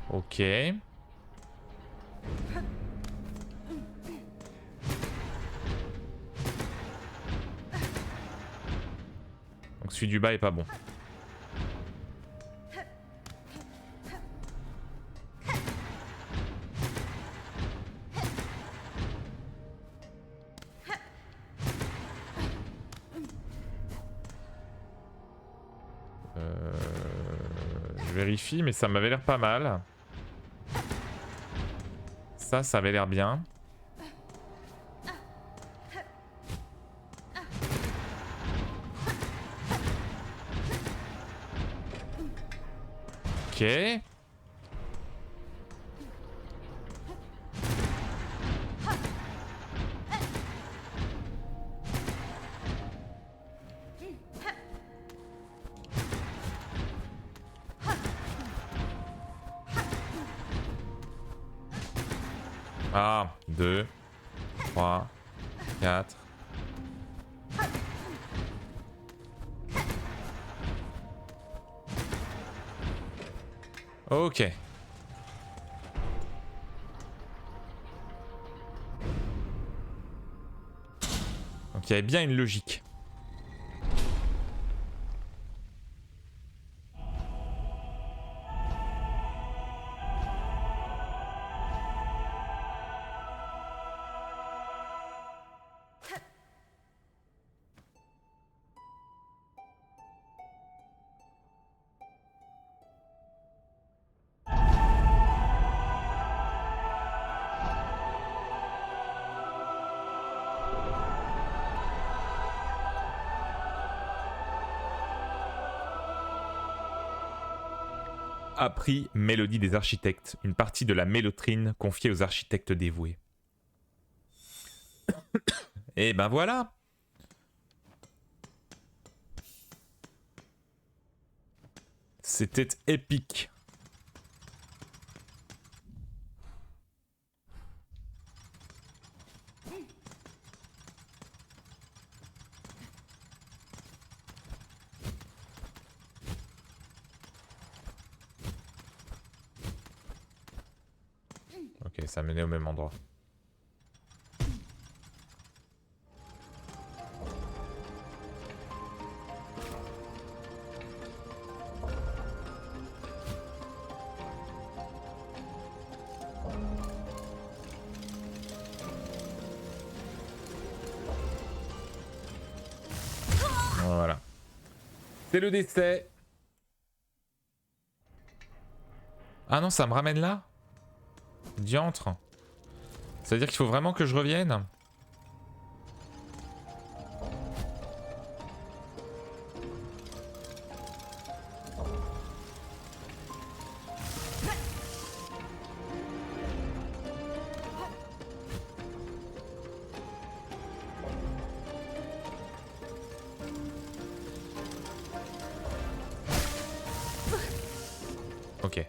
Ok. Donc celui du bas est pas bon. Je vérifie, mais ça m'avait l'air pas mal. Ça avait l'air bien. Ok. Ah, 2, 3, 4. Ok. Donc il y avait bien une logique. Appris Mélodie des architectes, une partie de la mélotrine confiée aux architectes dévoués. Et ben voilà. C'était épique. Ok, ça menait au même endroit. Voilà. C'est le décès. Ah non, ça me ramène là? Diantre. C'est-à-dire qu'il faut vraiment que je revienne? Ok.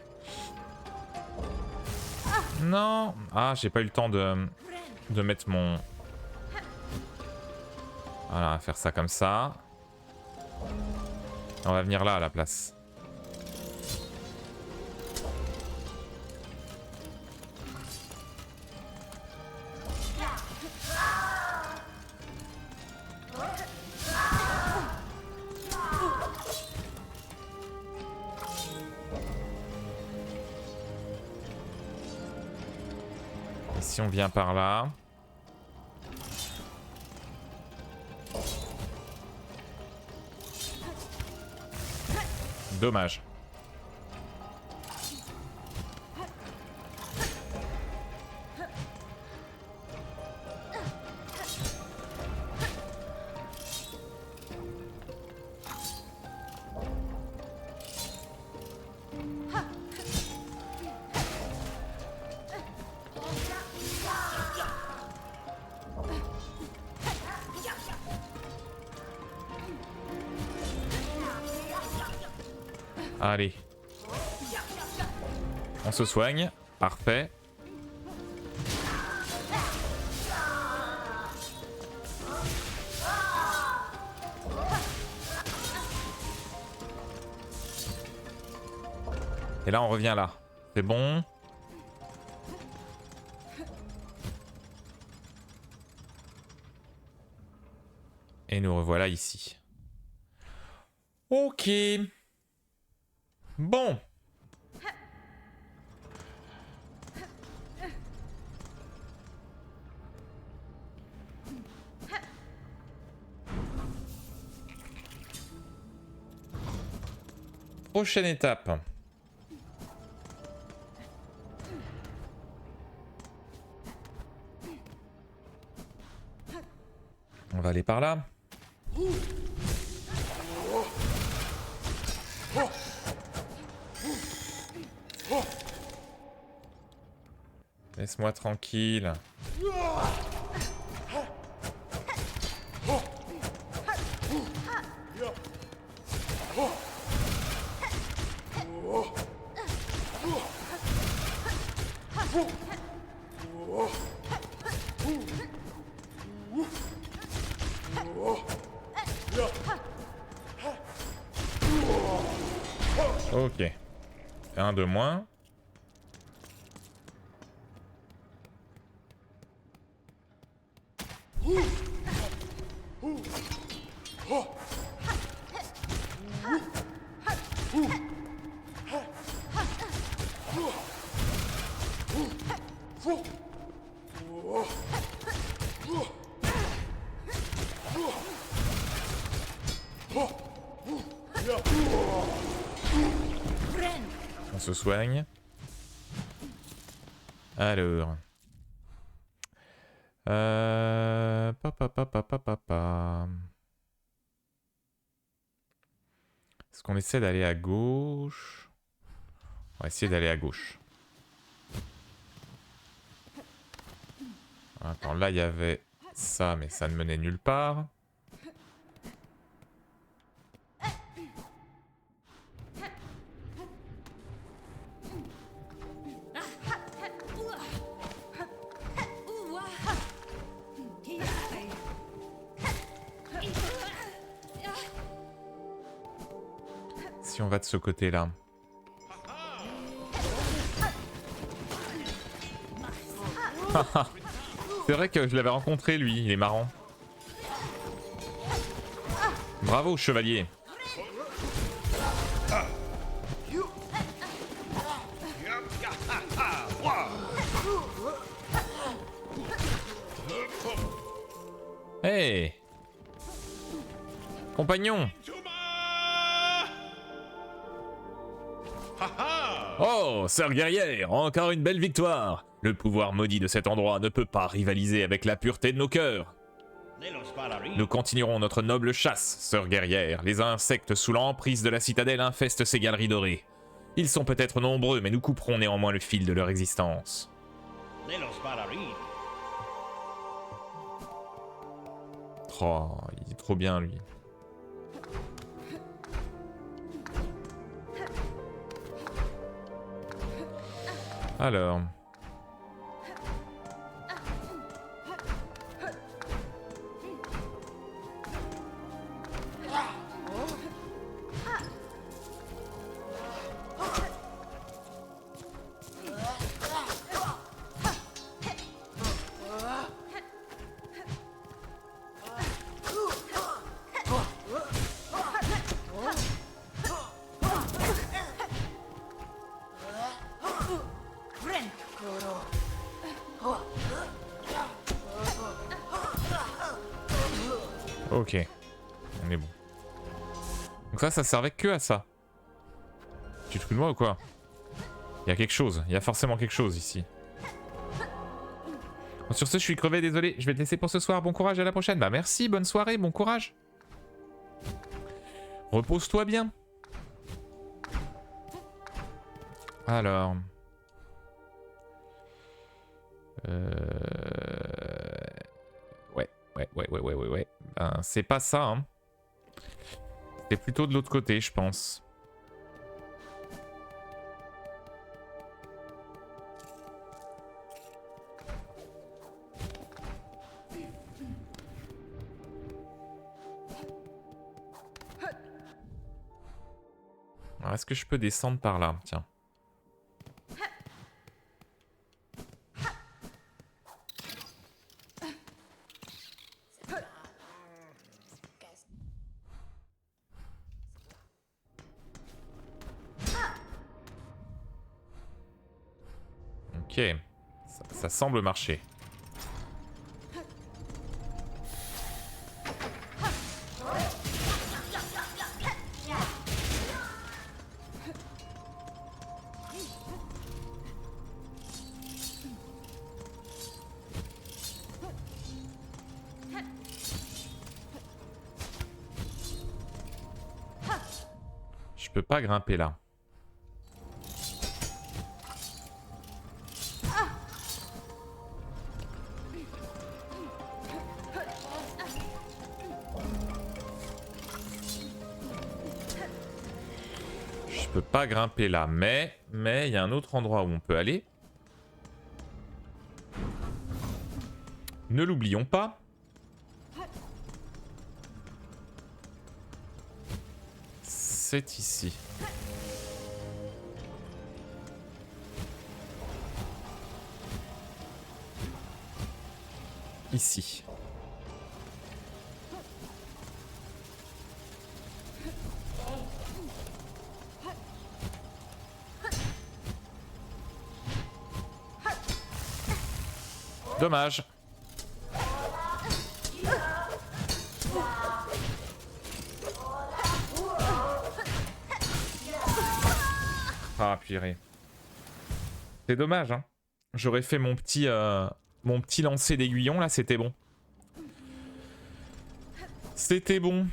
Non. Ah, j'ai pas eu le temps de mettre mon... Voilà, faire ça comme ça. On va venir là à la place. Et si on vient par là... Dommage. Allez. On se soigne. Parfait. Et là, on revient là. C'est bon. Et nous revoilà ici. Ok. Bon. Prochaine étape. On va aller par là. Laisse-moi tranquille. Ok. Un de moins. On se soigne. Alors. Est-ce qu'on essaie d'aller à gauche? On va essayer d'aller à gauche. Attends, là il y avait ça, mais ça ne menait nulle part. Si on va de ce côté-là. C'est vrai que je l'avais rencontré lui, il est marrant. Bravo chevalier. Hey compagnon. Oh, sœur guerrière, encore une belle victoire. Le pouvoir maudit de cet endroit ne peut pas rivaliser avec la pureté de nos cœurs. Nous continuerons notre noble chasse, sœur guerrière. Les insectes sous l'emprise de la citadelle infestent ces galeries dorées. Ils sont peut-être nombreux, mais nous couperons néanmoins le fil de leur existence. Oh, il est trop bien lui. Alors... Ok, on est bon. Donc ça servait que à ça. Tu te fous de moi ou quoi? Il y a quelque chose, il y a forcément quelque chose ici. Bon, sur ce, je suis crevé, désolé. Je vais te laisser pour ce soir. Bon courage, à la prochaine. Bah merci, bonne soirée, bon courage. Repose-toi bien. Alors... Ouais. Ben, c'est pas ça, hein. C'est plutôt de l'autre côté, je pense. Alors, est-ce que je peux descendre par là? Tiens. Ok, ça semble marcher. Je peux pas grimper là. Je peux pas grimper là, mais il y a un autre endroit où on peut aller. Ne l'oublions pas. C'est ici. ici. Dommage. Ah purée. C'est dommage hein. J'aurais fait mon petit lancer d'aiguillon là, c'était bon. C'était bon.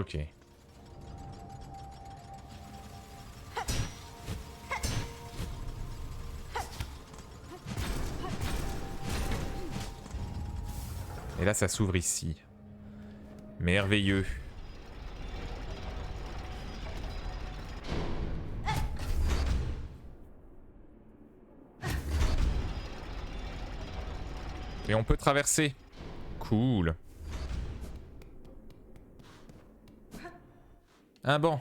Ok. Et là, ça s'ouvre ici. Merveilleux. Et on peut traverser. Cool. Un banc.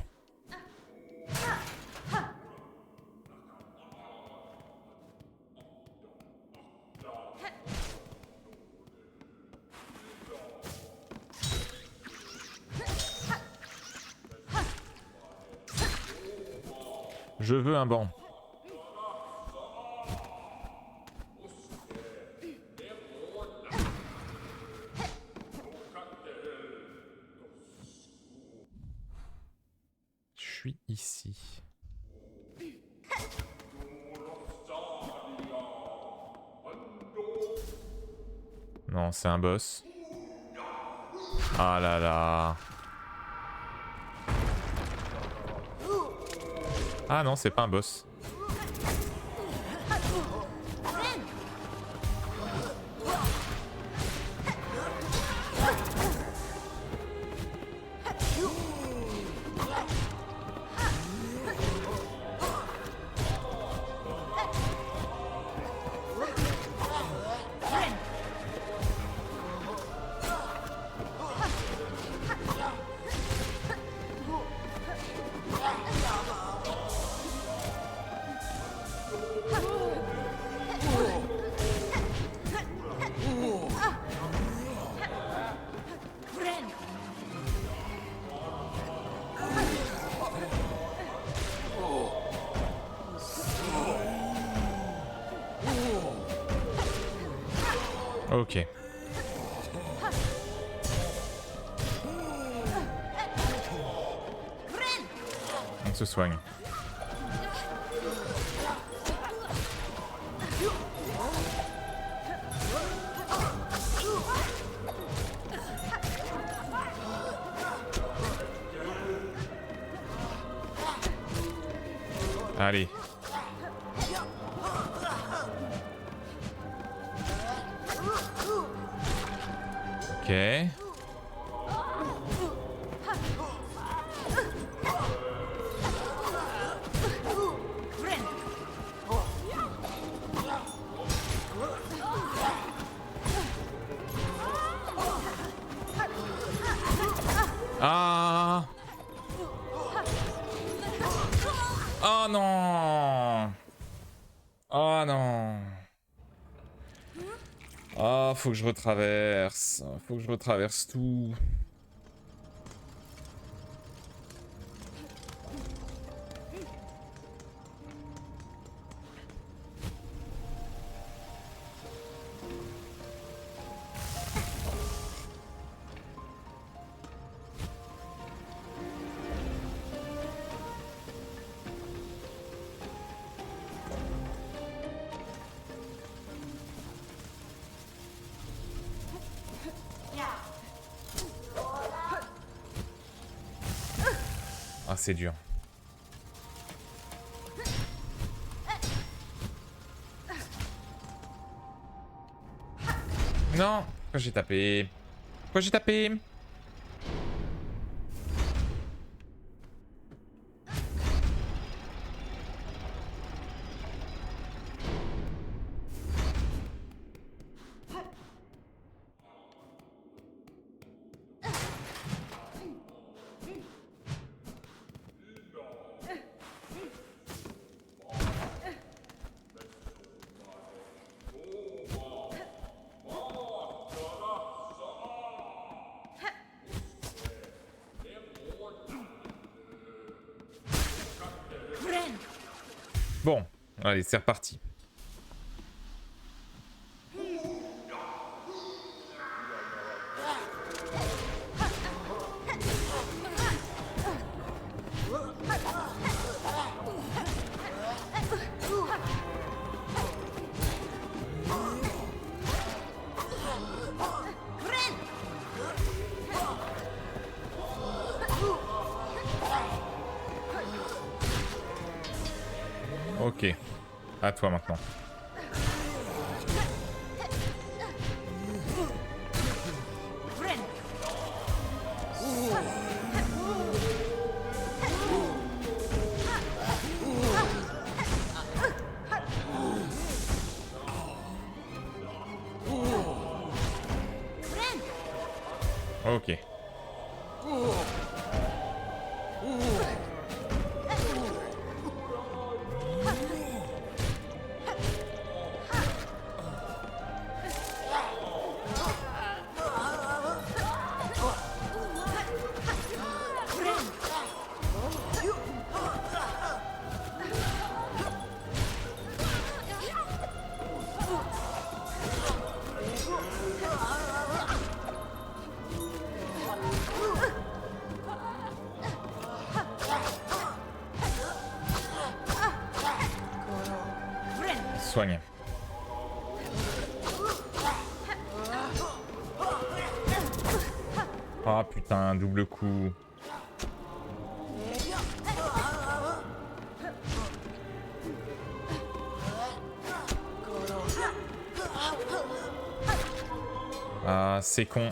Je veux un banc. Je suis ici. Non, c'est un boss. Ah là là. Ah non, c'est pas un boss. Ok. On se soigne. Allez. Ok. Ah. Oh non. Oh non. Ah, faut que je retraverse. Faut que je retraverse tout. Ah, c'est dur. Non, j'ai tapé. quoi j'ai tapé? Bon, allez, c'est reparti. Ok, à toi maintenant. Ok. Soigne. Ah putain, double coup. Ah, c'est con.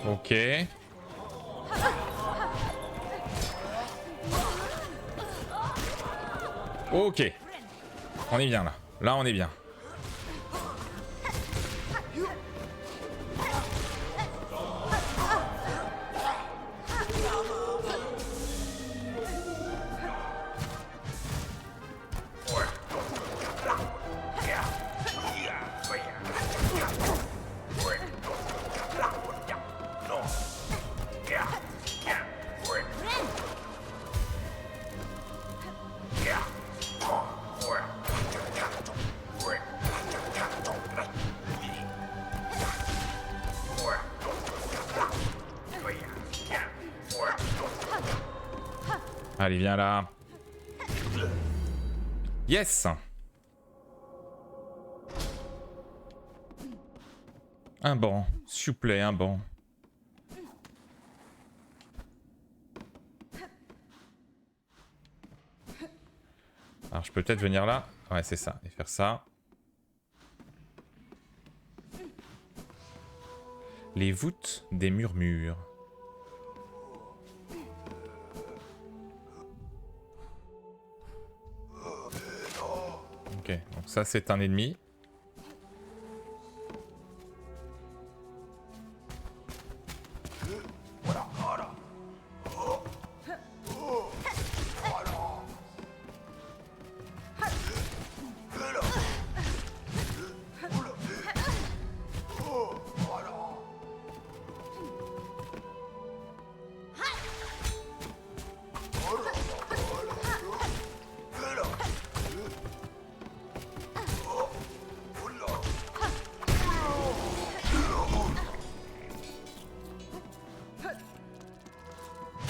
Ok. Ok. On est bien là. Là, on est bien. Allez, viens là. Yes. Un banc. S'il vous plaît, un banc. Alors, je peux peut-être venir là. Ouais, c'est ça. Et faire ça. Les voûtes des murmures. Ok, donc ça c'est un ennemi.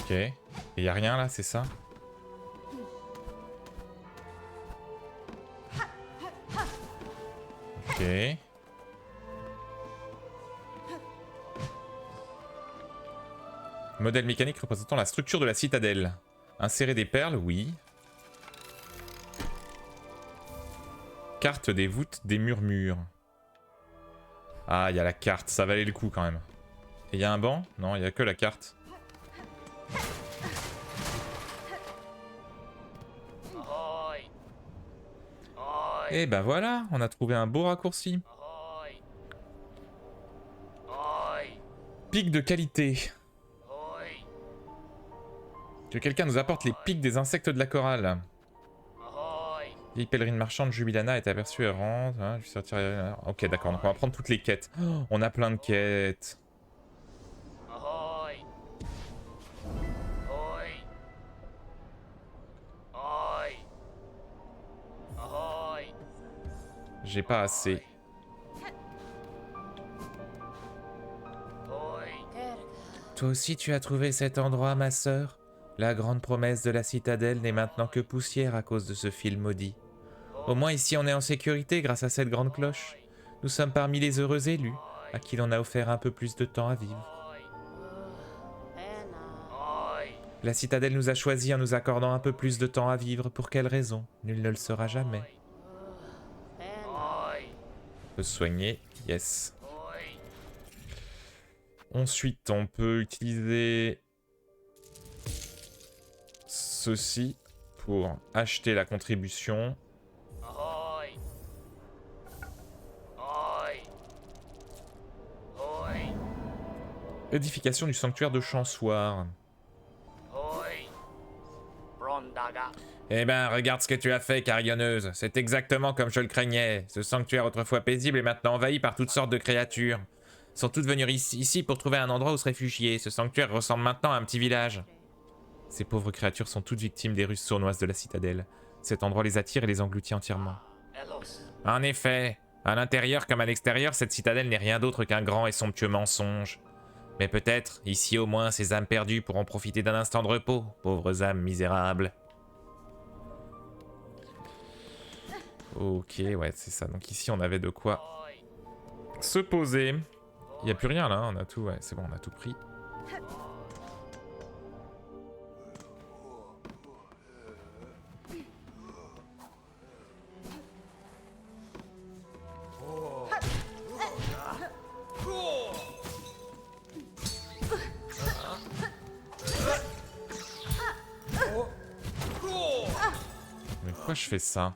Ok. Et y a rien là, c'est ça? Modèle mécanique représentant la structure de la citadelle. Insérer des perles, oui. Carte des voûtes des murmures. Ah, il y a la carte, ça valait le coup quand même. Et il y a un banc? Non, il n'y a que la carte. Et bah voilà, on a trouvé un beau raccourci. Pic de qualité. Que quelqu'un nous apporte les pics des insectes de la chorale. Vieille pèlerine marchande Jubilana est aperçue errante. Hein, je suis sorti... Ok, d'accord, donc on va prendre toutes les quêtes. Oh, on a plein de quêtes. J'ai pas assez. Toi aussi tu as trouvé cet endroit, ma sœur? La grande promesse de la citadelle n'est maintenant que poussière à cause de ce fil maudit. Au moins ici on est en sécurité grâce à cette grande cloche. Nous sommes parmi les heureux élus, à qui l'on a offert un peu plus de temps à vivre. La citadelle nous a choisis en nous accordant un peu plus de temps à vivre. Pour quelle raison? Nul ne le saura jamais. On peut se soigner, yes. Ensuite, on peut utiliser ceci pour acheter la contribution. Édification du sanctuaire de Chansoir. Eh ben, regarde ce que tu as fait, carillonneuse. C'est exactement comme je le craignais. Ce sanctuaire autrefois paisible est maintenant envahi par toutes sortes de créatures. Ils sont toutes venues ici pour trouver un endroit où se réfugier. Ce sanctuaire ressemble maintenant à un petit village. Ces pauvres créatures sont toutes victimes des ruses sournoises de la citadelle. Cet endroit les attire et les engloutit entièrement. En effet, à l'intérieur comme à l'extérieur, cette citadelle n'est rien d'autre qu'un grand et somptueux mensonge. Mais peut-être, ici au moins, ces âmes perdues pourront profiter d'un instant de repos. Pauvres âmes misérables. Ok, ouais, c'est ça. Donc ici, on avait de quoi se poser. Il n'y a plus rien là, on a tout, ouais, c'est bon, on a tout pris. Mais pourquoi je fais ça?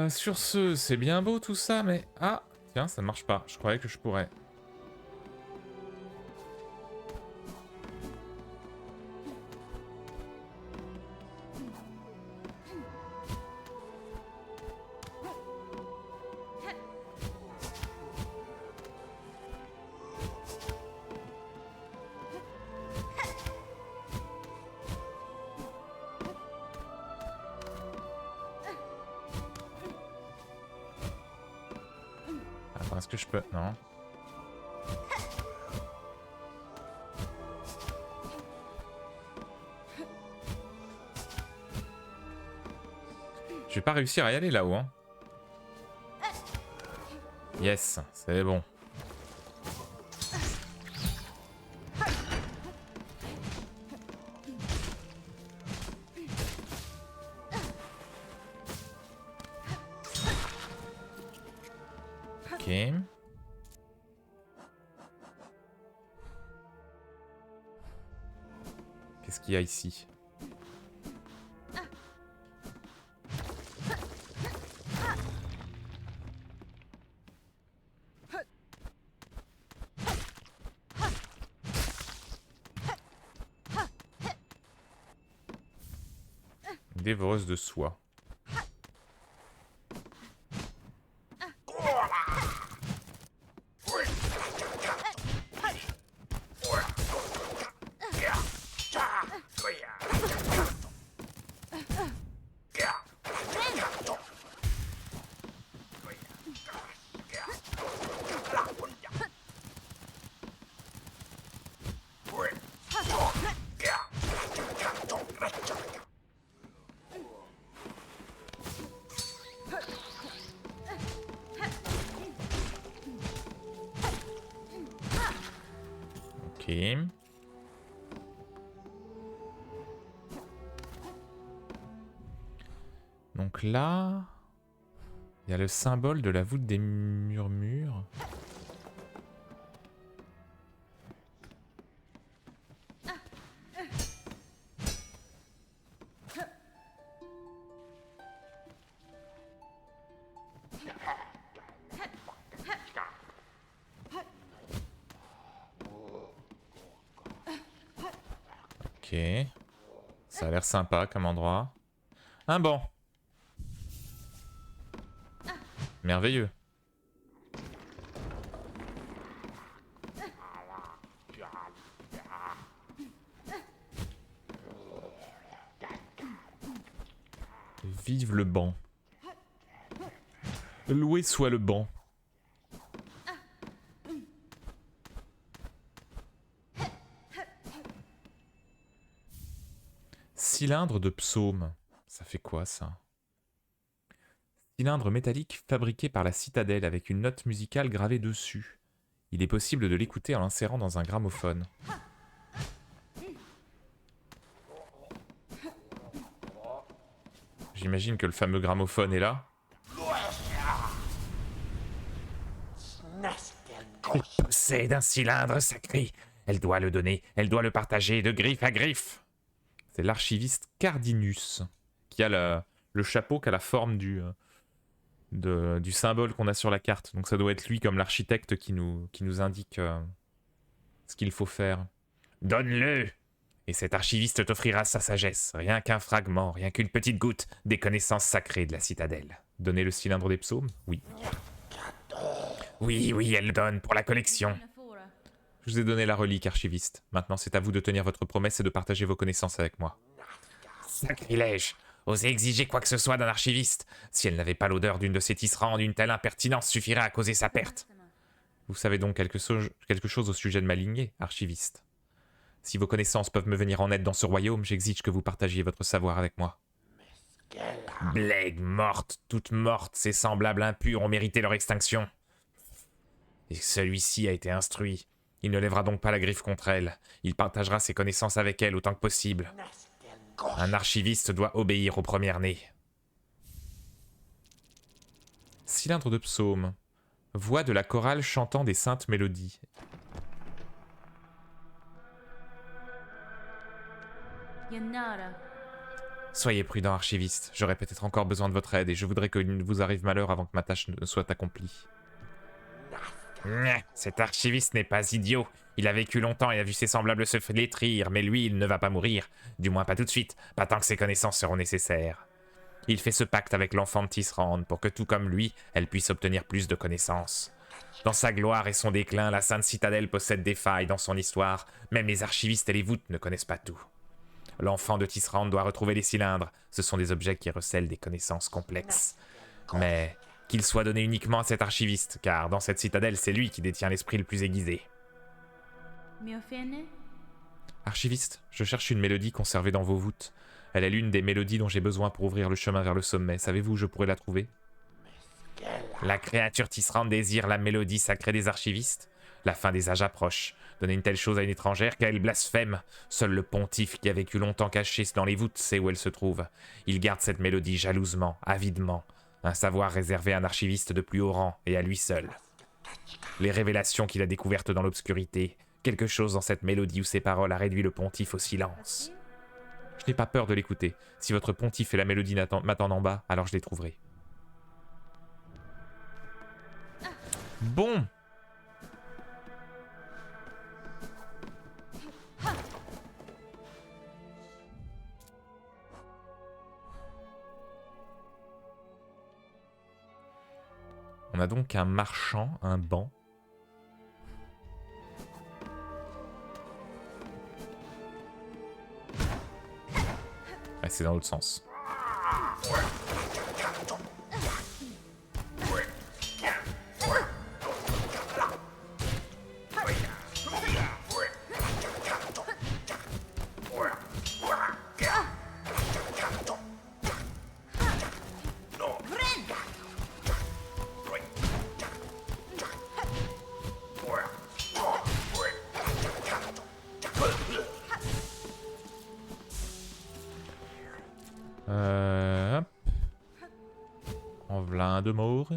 Sur ce, c'est bien beau tout ça, mais... Ah, tiens, ça ne marche pas. Je croyais que je pourrais. Attends, est-ce que je peux... Non. Je vais pas réussir à y aller là-haut, hein. Yes, c'est bon. Ok. Qu'est-ce qu'il y a ici? Dévoreuse de soie. Ok. Donc là, il y a le symbole de la voûte des murmures. Ok. Ça a l'air sympa comme endroit. Un banc. Merveilleux. Vive le banc. Loué soit le banc. Cylindre de psaume. Ça fait quoi ça? Cylindre métallique fabriqué par la citadelle avec une note musicale gravée dessus. Il est possible de l'écouter en l'insérant dans un gramophone. J'imagine que le fameux gramophone est là. Elle possède un cylindre sacré. Elle doit le donner, elle doit le partager de griffe à griffe. C'est l'archiviste Cardinus qui a le chapeau qui a la forme du symbole qu'on a sur la carte. Donc ça doit être lui comme l'architecte qui nous indique ce qu'il faut faire. Donne-le! Et cet archiviste t'offrira sa sagesse, rien qu'un fragment, rien qu'une petite goutte des connaissances sacrées de la citadelle. Donner le cylindre des psaumes? Oui. Oui, oui, elle donne pour la collection. Je vous ai donné la relique, archiviste. Maintenant, c'est à vous de tenir votre promesse et de partager vos connaissances avec moi. Sacrilège! Oser exiger quoi que ce soit d'un archiviste. Si elle n'avait pas l'odeur d'une de ces tisserandes, une telle impertinence suffirait à causer sa perte. Vous savez donc quelque chose au sujet de ma lignée, archiviste. Si vos connaissances peuvent me venir en aide dans ce royaume, j'exige que vous partagiez votre savoir avec moi. Blaigue morte, toute morte, ses semblables impurs ont mérité leur extinction. Et celui-ci a été instruit. Il ne lèvera donc pas la griffe contre elle. Il partagera ses connaissances avec elle autant que possible. Un archiviste doit obéir au premier-né. Cylindre de psaume. Voix de la chorale chantant des saintes mélodies. Soyez prudent, archiviste. J'aurai peut-être encore besoin de votre aide et je voudrais qu'il ne vous arrive malheur avant que ma tâche ne soit accomplie. Cet archiviste n'est pas idiot. Il a vécu longtemps et a vu ses semblables se flétrir, mais lui, il ne va pas mourir. Du moins pas tout de suite, pas tant que ses connaissances seront nécessaires. Il fait ce pacte avec l'enfant de Tisserand pour que tout comme lui, elle puisse obtenir plus de connaissances. Dans sa gloire et son déclin, la Sainte Citadelle possède des failles dans son histoire. Même les archivistes et les voûtes ne connaissent pas tout. L'enfant de Tisserand doit retrouver les cylindres. Ce sont des objets qui recèlent des connaissances complexes. Mais qu'il soit donné uniquement à cet archiviste, car dans cette citadelle, c'est lui qui détient l'esprit le plus aiguisé. Archiviste, je cherche une mélodie conservée dans vos voûtes. Elle est l'une des mélodies dont j'ai besoin pour ouvrir le chemin vers le sommet. Savez-vous où je pourrais la trouver? La créature Tisserand désire la mélodie sacrée des archivistes. La fin des âges approche. Donner une telle chose à une étrangère, qu'elle blasphème. Seul le pontife qui a vécu longtemps caché dans les voûtes sait où elle se trouve. Il garde cette mélodie jalousement, avidement. Un savoir réservé à un archiviste de plus haut rang et à lui seul. Les révélations qu'il a découvertes dans l'obscurité. Quelque chose dans cette mélodie ou ces paroles a réduit le pontife au silence. Je n'ai pas peur de l'écouter. Si votre pontife et la mélodie m'attendent en bas, alors je les trouverai. Bon. On a donc un marchand, un banc. Ah, c'est dans l'autre sens. de mort.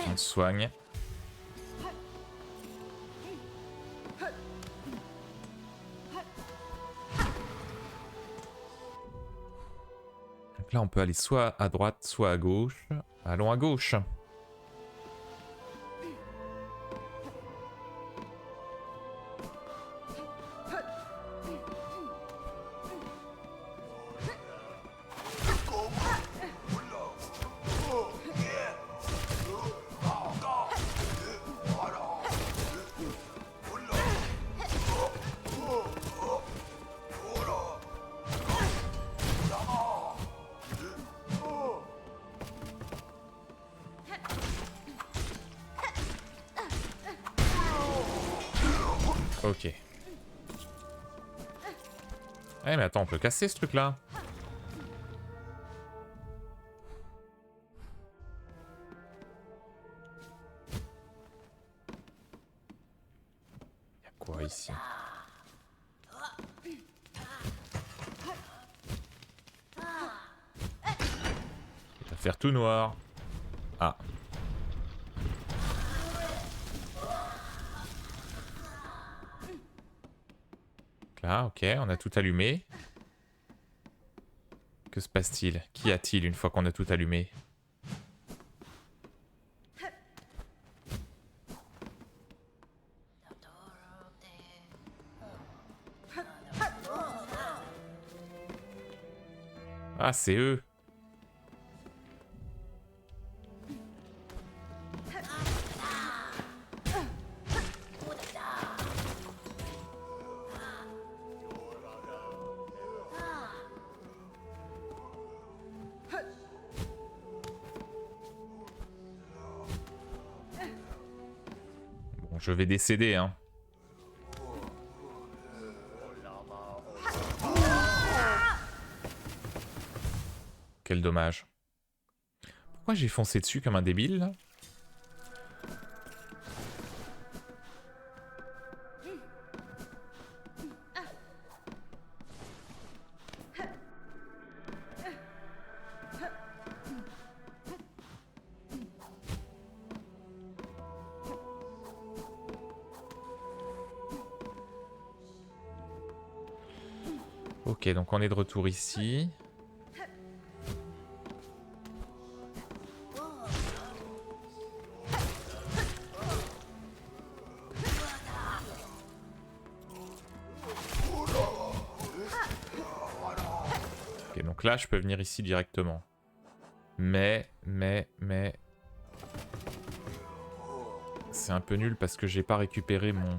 On soigne. Donc là, on peut aller soit à droite, soit à gauche. Allons à gauche. Ok. Eh mais attends, on peut casser ce truc là. Y'a quoi ici? Il va faire tout noir. Ah. Là, ok, on a tout allumé. Que se passe-t-il? Qu'y a-t-il une fois qu'on a tout allumé? Ah, c'est eux. Bon, je vais décéder, hein. Quel dommage. Pourquoi j'ai foncé dessus comme un débile, là? Ok, donc on est de retour ici. Ok, donc là, je peux venir ici directement. Mais... C'est un peu nul parce que j'ai pas récupéré mon...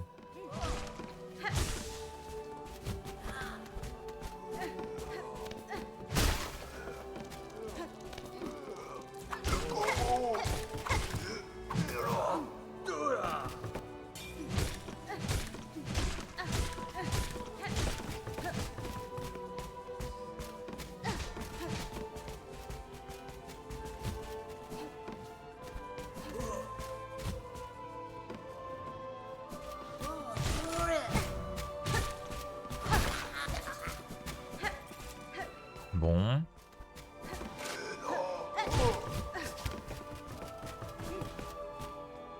Bon.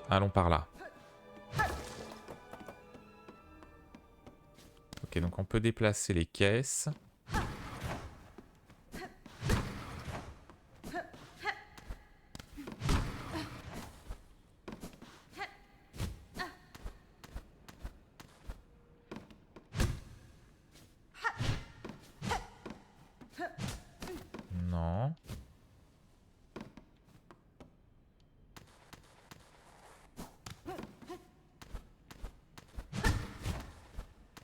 Allons par là. Ok, donc on peut déplacer les caisses. Non.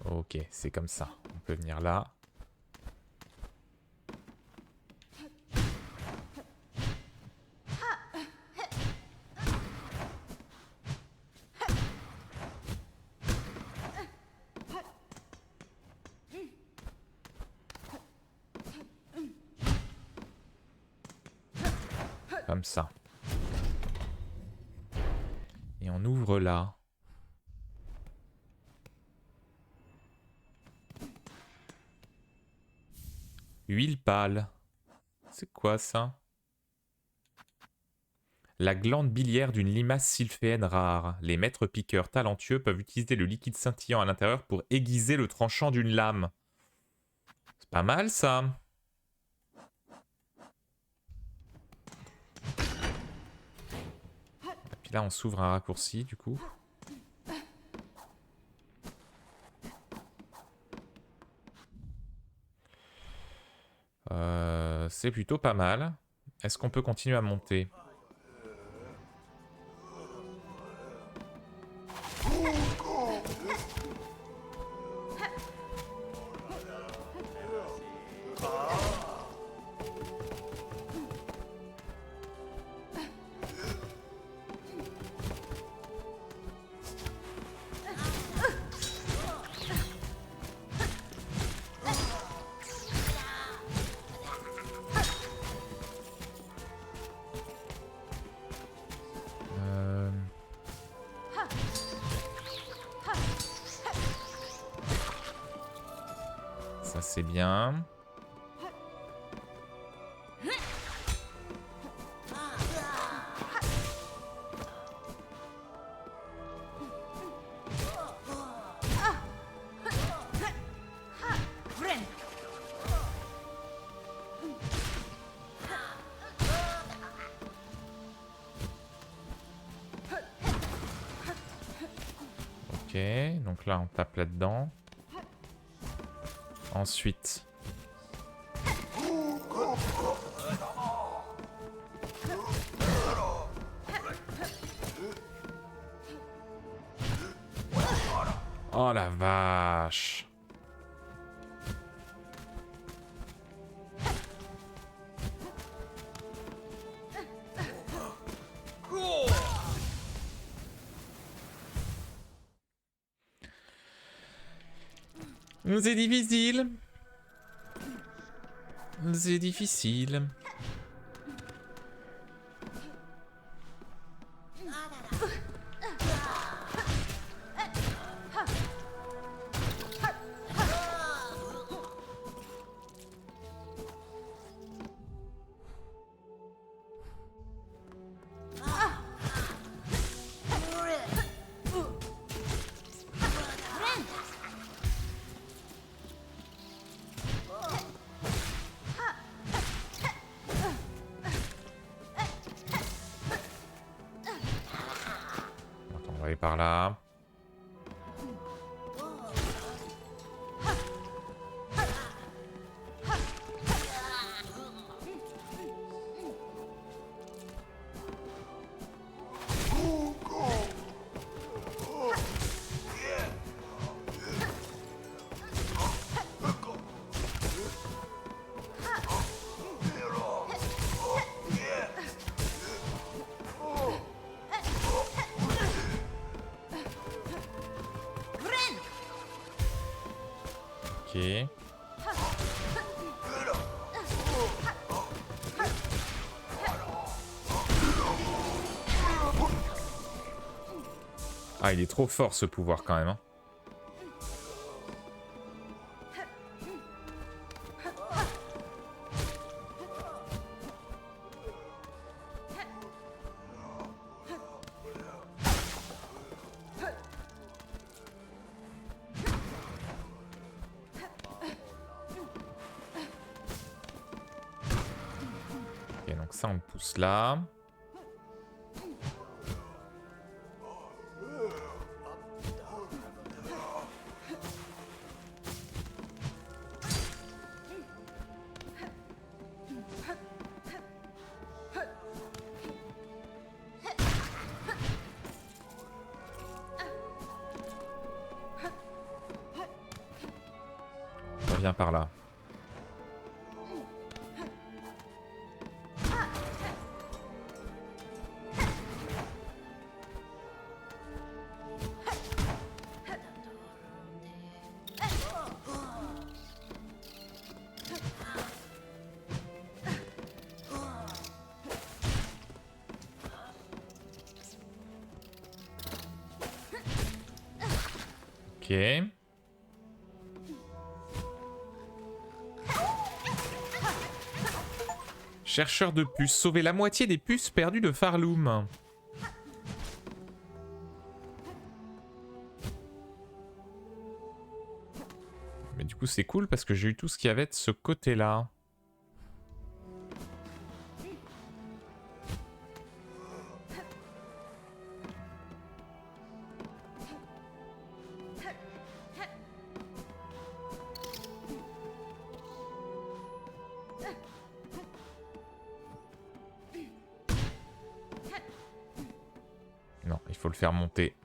Ok, c'est comme ça. On peut venir là. Comme ça. Et on ouvre là. Huile pâle. C'est quoi ça? La glande biliaire d'une limace sylphéenne rare. Les maîtres piqueurs talentueux peuvent utiliser le liquide scintillant à l'intérieur pour aiguiser le tranchant d'une lame. C'est pas mal ça. Et puis là on s'ouvre un raccourci du coup. C'est plutôt pas mal. Est-ce qu'on peut continuer à monter? Ça c'est bien. Ok, donc là on tape là-dedans. Ensuite. Oh la vache. C'est difficile. C'est difficile. Attends, on va aller par là. Ok. Ah, il est trop fort ce pouvoir quand même. Hein. Ok, donc ça on le pousse là. On revient par là. Ok. Chercheur de puces. Sauver la moitié des puces perdues de Farloom. Mais du coup c'est cool parce que j'ai eu tout ce qu'il y avait de ce côté-là. Non, il faut le faire monter.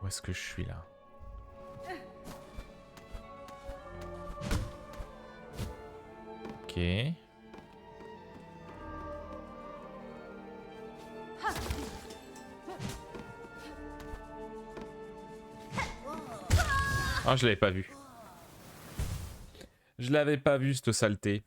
Où est-ce que je suis là? Ok. Ah, je l'avais pas vu. Je l'avais pas vu, cette saleté.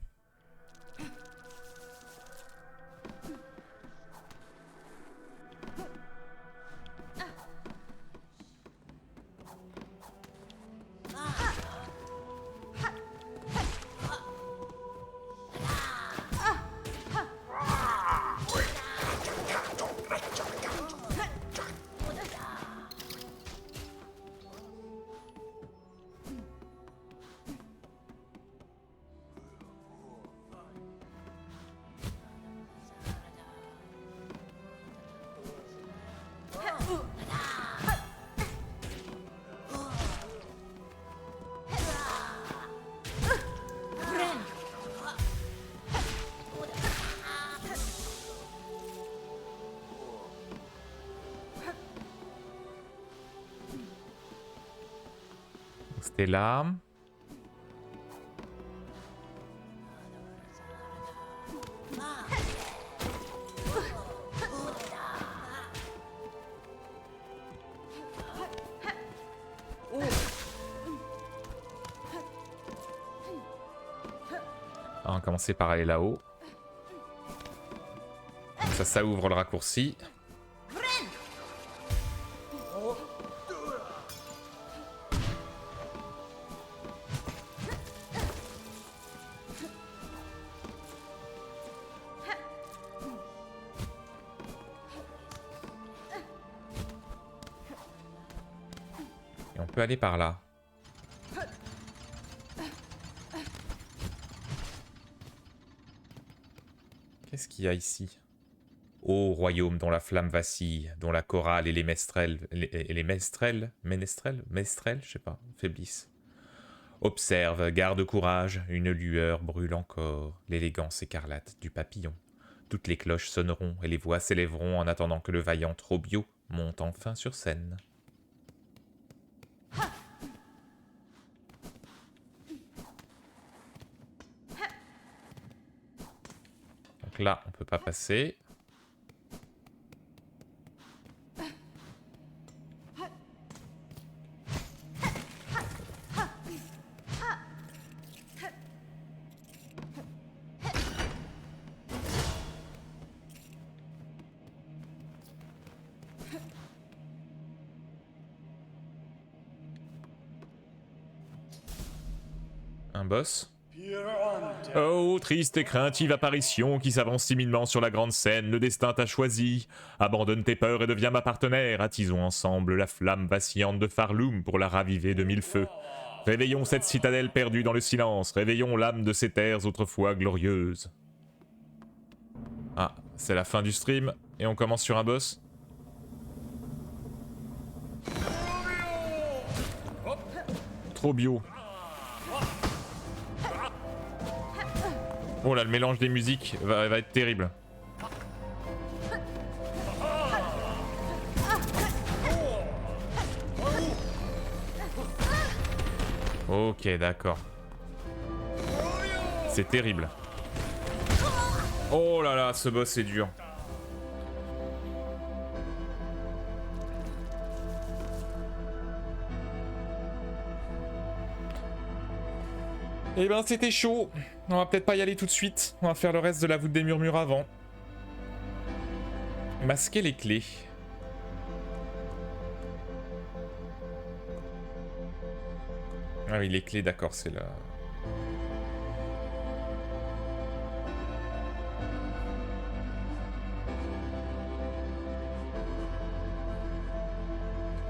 C'était là. Ah, on va commencer par aller là-haut. Ça ouvre le raccourci. Et on peut aller par là. Qu'est-ce qu'il y a ici? Ô royaume dont la flamme vacille, dont la chorale et les mestrels, mestrels, je sais pas, faiblissent. Observe, garde courage, une lueur brûle encore, l'élégance écarlate du papillon. Toutes les cloches sonneront et les voix s'élèveront en attendant que le vaillant Trobio monte enfin sur scène. Donc là, on peut pas passer. Un boss. Oh, triste et craintive apparition qui s'avance timidement sur la grande scène, le destin t'a choisi. Abandonne tes peurs et deviens ma partenaire, attisons ensemble la flamme vacillante de Farloom pour la raviver de mille feux. Réveillons cette citadelle perdue dans le silence, réveillons l'âme de ces terres autrefois glorieuses. Ah, c'est la fin du stream, et on commence sur un boss. Trop bio. Oh là, le mélange des musiques va être terrible. Ok, d'accord. C'est terrible. Oh là là, ce boss est dur. Eh ben c'était chaud. On va peut-être pas y aller tout de suite. On va faire le reste de la voûte des murmures avant. Masquer les clés. Ah oui, les clés, d'accord, c'est là.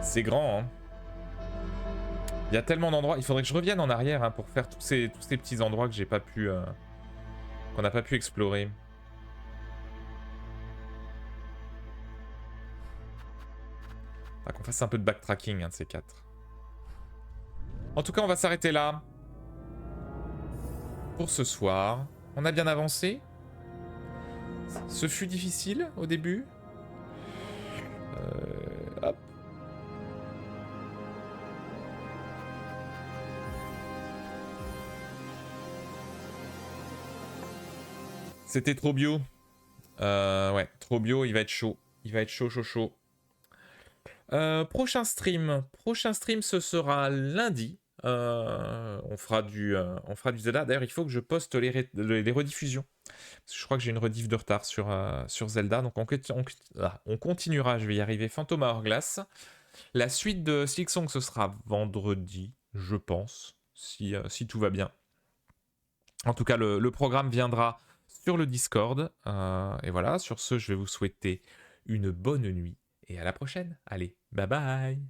C'est grand, hein. Il y a tellement d'endroits. Il faudrait que je revienne en arrière hein, pour faire tous ces petits endroits que j'ai pas pu, qu'on n'a pas pu explorer. Faudra qu'on fasse un peu de backtracking, un de ces quatre. En tout cas, on va s'arrêter là pour ce soir. On a bien avancé. Ce fut difficile au début. Hop. C'était trop bio. Ouais, trop bio, il va être chaud. Il va être chaud, chaud, chaud. Prochain stream, ce sera lundi. On fera du Zelda. D'ailleurs, il faut que je poste les rediffusions. Parce que je crois que j'ai une rediff de retard sur Zelda. Donc on continuera, je vais y arriver. Phantom Hourglass. La suite de Silksong, ce sera vendredi, je pense, si tout va bien. En tout cas, le programme viendra sur le Discord. Et voilà, sur ce, je vais vous souhaiter une bonne nuit. Et à la prochaine. Allez, bye bye.